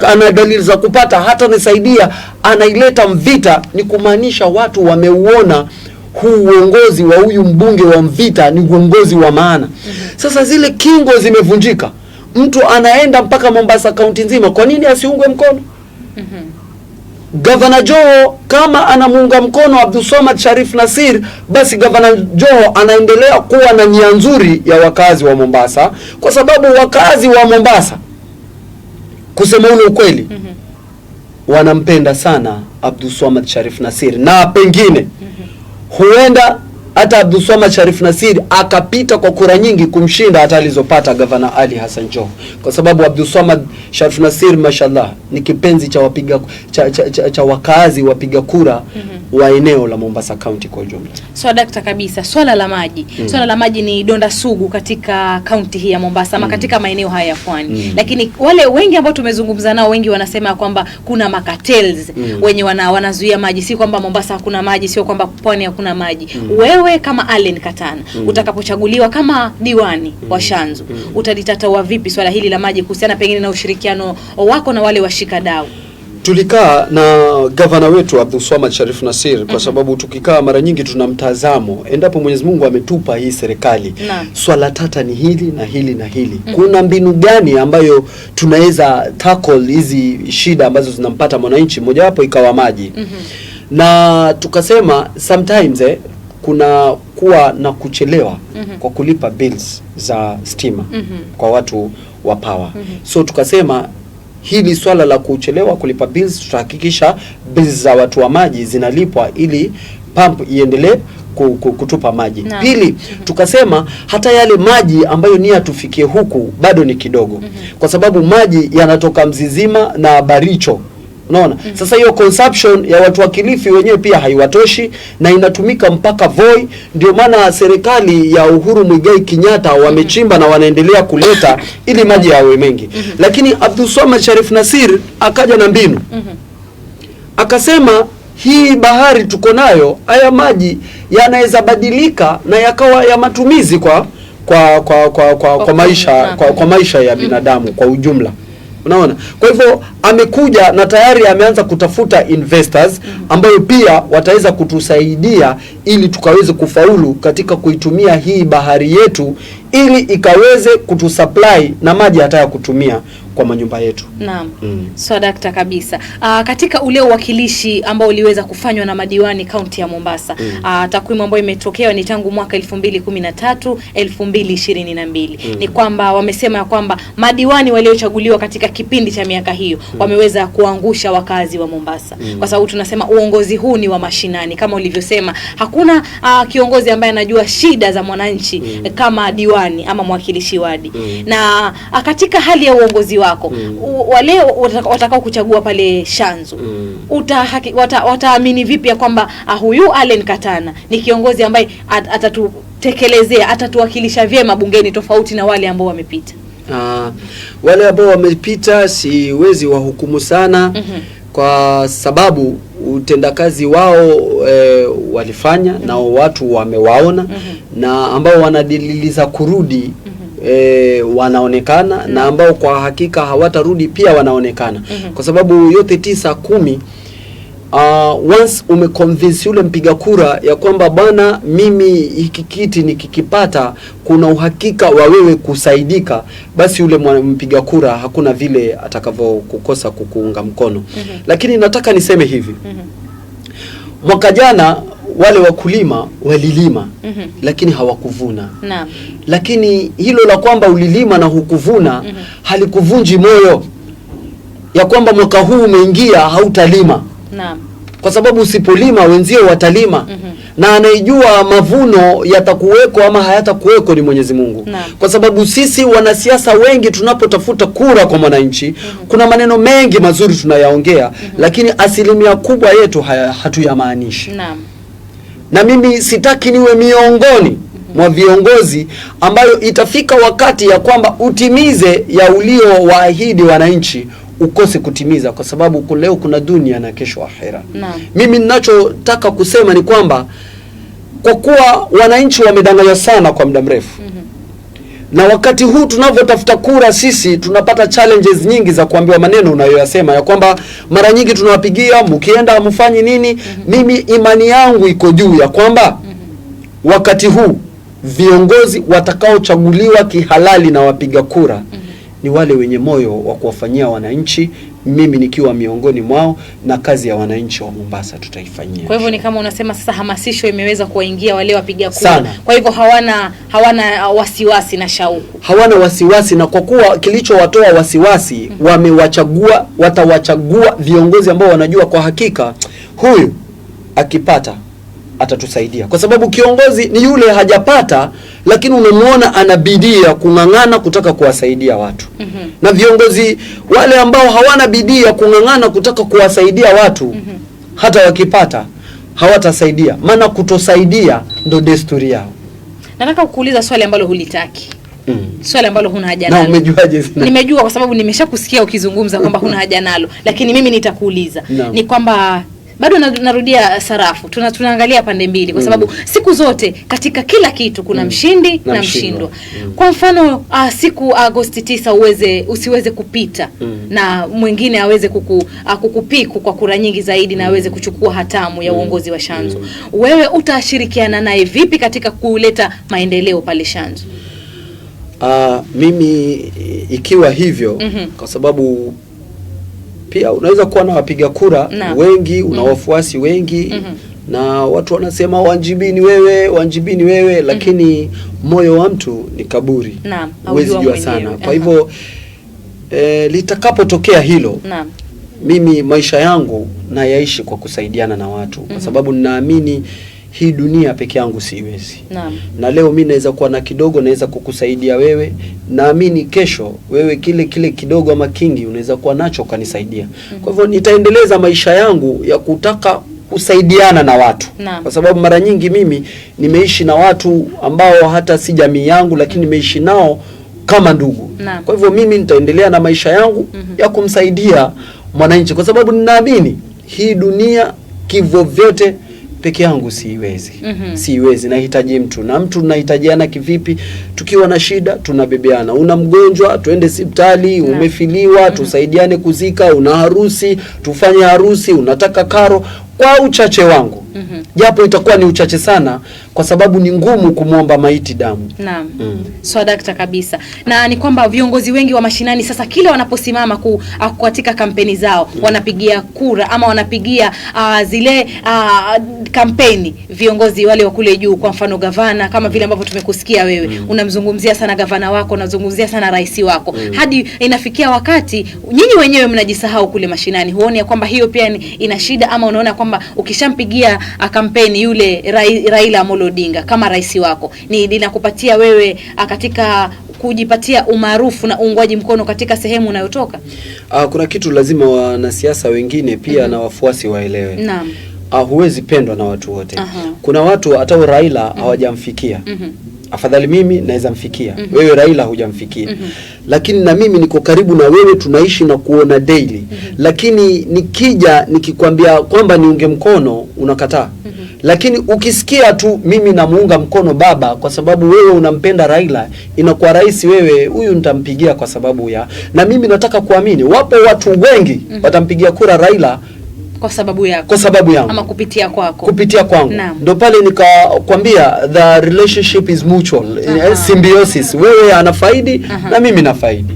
ana dalili za kupata hata nisaidia, anaileta Mvita. Ni kumaanisha watu wameuona huu uongozi wa huyu mbunge wa Mvita ni uongozi wa maana. Sasa zile kingo zimevunjika, mtu anaenda mpaka Mombasa County nzima. Kwa nini asiungwe mkono? Governor Joho kama anamuunga mkono Abdulswamad Sharif Nassir, basi Governor Joho anaendelea kuwa na nia nzuri ya wakazi wa Mombasa, kwa sababu wakazi wa Mombasa kusema ule ukweli wanampenda sana Abdulswamad Sharif Nassir, na pengine huenda hata Abdulswamad Sharif Nassir akapita kwa kura nyingi kumshinda hata alizopata Governor Ali Hassan Joho, kwa sababu Abdulswamad Sharif Nassir mashallah ni kipenzi cha wapiga cha wakazi wapiga kura wa eneo la Mombasa County kwa ujumla. So dakta kabisa, swala la maji. Swala la maji ni donda sugu katika county hii ya Mombasa ama katika maeneo haya ya pwani. Lakini wale wengi ambao tumezungumza nao, wengi wanasema kwamba kuna makatels wenye wanazuia maji, si kwamba Mombasa hakuna maji, sio kwamba pwani hakuna maji. Wewe kama Allen Katana utakapochaguliwa kama diwani wa Shanzu, utalitatua vipi swala hili la maji kuhusiana pengine na ushirikiano wako na wale washikadau? Tulikaa na governor wetu Abdulswamad Sharif Nassir kwa sababu tukikaa mara nyingi tuna mtazamo, endapo Mwenyezi Mungu ametupa hii serikali, swala tata ni hili na hili na hili. Kuna mbinu gani ambayo tunaweza tackle hizi shida ambazo zinampata mwananchi, moja wapo ikawa maji. Na tukasema sometimes kuna kuwa na kuchelewa kwa kulipa bills za stima kwa watu wa power. So tukasema hili swala la kuchelewa kulipa bills tutahakikisha bills za watu wa maji zinalipwa ili pump iendelee kutupa maji. Pili, tukasema hata yale maji ambayo ni atufikie huku bado ni kidogo, kwa sababu maji yanatoka Mzizima na Baricho. Unaona? Sasa hiyo consumption ya watu wa Kilifi wenyewe pia haiwatoshi na inatumika mpaka Voi. Ndio maana serikali ya Uhuru Muigai Kenyatta wamechimba na wanaendelea kuleta ili maji yawe mengi. Lakini Abdulswamad Sharif Nassir akaja na mbinu. Akasema hii bahari tuko nayo, haya maji yanaweza badilika na yakawa ya matumizi kwa maisha ya binadamu kwa ujumla. Unaona? Kwa hivyo amekuja na tayari ameanza kutafuta investors ambayo pia wataweza kutusaidia ili tukaweze kufaulu katika kuitumia hii bahari yetu ili ikaweze kutusupply na maji hata ya kutumia kwa manyumba yetu. Naam. So dakta kabisa. Katika ule uwakilishi ambao uliweza kufanywa na madiwani kaunti ya Mombasa, takwimu ambayo imetokea ni tangu mwaka 2013 2022. Ni kwamba wamesema kwamba madiwani waliochaguliwa katika kipindi cha miaka hiyo wameweza kuangusha wakazi wa Mombasa. Kwa sababu tunasema uongozi huu ni wa mashinani, kama ulivyosema hakuna kiongozi ambaye anajua shida za mwananchi kama diwani ama mwakilishi wadi. Na katika hali ya uongozi wako, wale watakao kuchagua pale Shanzu, wataamini vipi ya kwamba huyu Allen Katana ni kiongozi ambaye atatutekelezea, atatuwakilisha vyema bungeni tofauti na wale ambao wamepita? Wale ambao wamepita siwezi wahukumu sana kwa sababu utendakazi wao walifanya na watu wamewaona, na ambao wanadililiza kurudi wanaonekana na ambao kwa hakika hawatarudi pia wanaonekana. Kwa sababu yote 9 10 once umeconvince yule mpiga kura ya kwamba bwana, mimi hiki kiti nikikipata kuna uhakika wa wewe kusaidika, basi yule mpiga kura hakuna vile atakavyokukosa kukuunga mkono. Lakini nataka niseme hivi, mwaka jana wale wakulima walilima lakini hawakuvuna. Naam. Lakini hilo la kwamba ulilima na hukuvuna halikuvunji moyo ya kwamba mwaka huu umeingia hautalima. Naam. Kwa sababu usipolima wenzio watalima. Na anayejua mavuno yatakuweko ama hayatakuweko ni Mwenyezi Mungu. Kwa sababu sisi wanasiasa wengi tunapotafuta kura kwa mwananchi, kuna maneno mengi mazuri tunayaongea, lakini asilimia kubwa yetu hatuyamaanishi. Naam. Na mimi sitaki niwe miongoni mwa viongozi ambayo itafika wakati ya kwamba utimize ya ulio waahidi wananchi ukose kutimiza, kwa sababu leo kuna dunia na kesho akhera. Mimi ninachotaka kusema ni kwamba kwa kuwa wananchi wamedanganywa sana kwa muda mrefu, na wakati huu tunavyotafuta kura sisi tunapata challenges nyingi za kuambiwa maneno unayoyasema ya kwamba mara nyingi tunawapigia mkienda mfanyi nini. Mimi imani yangu iko juu ya kwamba wakati huu viongozi watakaochaguliwa kihalali na wapiga kura ni wale wenye moyo wa kuwafanyia wananchi, mimi nikiwa miongoni mwao, na kazi ya wananchi wa Mombasa tutaifanyia. Kwa hivyo ni kama unasema sasa hamasisho imeweza kuwaingia wale wapiga kura. Kwa hivyo hawana wasiwasi na shauku. Hawana wasiwasi, na kwa kuwa kilichowatoa wasiwasi wamewachagua, watawachagua viongozi ambao wanajua kwa hakika huyu akipata atatusaidia. Kwa sababu kiongozi ni yule hajapata lakini unamuona ana bidii ya kung'ang'ana kutaka kuwasaidia watu. Na viongozi wale ambao hawana bidii ya kung'ang'ana kutaka kuwasaidia watu, hata wakipata hawatasaidia, maana kutosaidia ndo desturi yao. Nataka kukuuliza swali ambalo hulitaki. Swali ambalo huna haja nalo. Na umejuaje? Nimejua kwa sababu nimeshakusikia ukizungumza kwamba huna haja nalo, lakini mimi nitakuuliza. Ni kwamba bado narudia sarafu. Tunaangalia pande mbili kwa sababu siku zote katika kila kitu kuna mshindi na mshindwa. Kwa mfano siku Agosti 9 usiweze kupita na mwingine aweze kukupiku kwa kura nyingi zaidi na aweze kuchukua hatamu ya uongozi wa Shanzu. Wewe utashirikiana naye vipi katika kuleta maendeleo pale Shanzu? Mimi ikiwa hivyo kwa sababu pia unaweza kuwa na wapiga kura wengi, una wafuasi wengi, na watu wanasema wanjibini wewe, lakini moyo wa mtu ni kaburi. Huwezi jua sana. Kwa hivyo litakapotokea hilo, mimi maisha yangu na yaishi kwa kusaidiana na watu, kwa sababu ninaamini hii dunia peke yangu siwezi. Na leo mimi naweza kuwa na kidogo, naweza kukusaidia wewe, naamini kesho wewe kile kidogo ama kingi unaweza kuwa nacho kanisaidia. Kwa hivyo nitaendeleza maisha yangu ya kutaka kusaidiana na watu. Kwa sababu mara nyingi mimi nimeishi na watu ambao hata si jamii yangu, lakini nimeishi nao kama ndugu. Kwa hivyo mimi nitaendelea na maisha yangu ya kumsaidia mwananchi, kwa sababu ninaamini hii dunia kivyo vyote peke yangu siwezi. Siwezi, nahitaji mtu, na mtu tunahitajiana kivipi? Tukiwa na shida tunabebeana. Una mgonjwa tuende hospitali, umefiliwa tusaidiane kuzika, una harusi tufanye harusi, unataka karo. Kwa uchache wangu, japo itakuwa ni uchache sana kwa sababu ni ngumu kumwomba maiti damu. Swadakta kabisa. Na ni kwamba viongozi wengi wa mashinani sasa kila wanaposimama katika kampeni zao wanapigia kura ama wanapigia zile kampeni viongozi wale wa kule juu. Kwa mfano gavana, kama vile ambavyo tumekusikia wewe unamzungumzia sana gavana wako, unazungumzia sana rais wako, hadi inafikia wakati nyinyi wenyewe mnajisahau kule mashinani. Huoni ya kwamba hiyo pia ina shida, ama unaona kwamba ukishampigia kampeni yule Raila Amolo Odinga kama rais wako ni linakupatia wewe katika kujipatia umaarufu na uungwaji mkono katika sehemu unayotoka? Kuna kitu lazima wanasiasa wengine pia na wafuasi waelewe. Huwezi pendwa na watu wote. Kuna watu hata Raila hawajamfikia. afadhali mimi naweza mfikia, wewe Raila hujamfikia. Lakini na mimi niko karibu na wewe, tunaishi na kuona daily. Lakini nikija nikikwambia kwamba niunge mkono, unakataa. Lakini ukisikia tu mimi namuunga mkono baba kwa sababu wewe unampenda Raila, inakuwa rahisi wewe huyu nitampigia kwa sababu ya, na mimi nataka kuamini wapo watu wengi watampigia kura Raila kwa sababu yako, kwa sababu yangu, ama kupitia kwako, kupitia kwangu. Ndio pale nikakwambia the relationship is mutual, symbiosis. Wewe anafaidi na mimi nafaidi.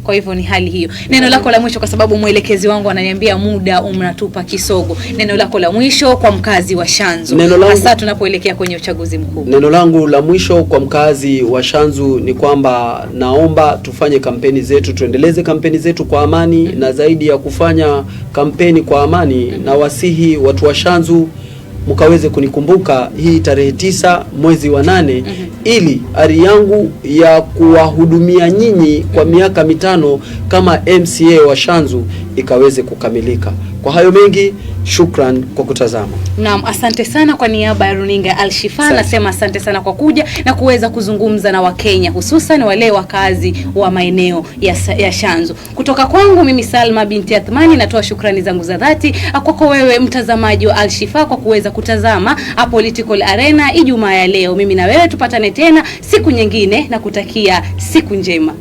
Kwa hivyo ni hali hiyo. Neno lako la mwisho, kwa sababu mwelekezi wangu ananiambia muda unatupa kisogo. Neno lako la mwisho kwa mkazi wa Shanzu, hasa tunapoelekea kwenye uchaguzi mkuu. Neno langu la mwisho kwa mkazi wa Shanzu ni kwamba naomba tufanye kampeni zetu, tuendeleze kampeni zetu kwa amani, na zaidi ya kufanya kampeni kwa amani, na wasihi watu wa Shanzu mkaweze kunikumbuka hii tarehe 9 mwezi wa 8 ili ari yangu ya kuwahudumia nyinyi kwa miaka 5 kama MCA wa Shanzu ikaweze kukamilika. Kwa hayo mengi, shukran kwa kutazama. Naam, asante sana kwa niaba ya runinga Al-Shifaa. Nasema asante sana kwa kuja na kuweza kuzungumza na Wakenya, hususan wale wakazi wa maeneo ya Shanzu. Kutoka kwangu mimi Salma binti Athmani, natoa shukrani zangu za dhati kwako wewe mtazamaji wa Al-Shifaa kwa kuweza kutazama Political Arena Ijumaa ya leo. Mimi na wewe tupatane tena siku nyingine na kutakia siku njema.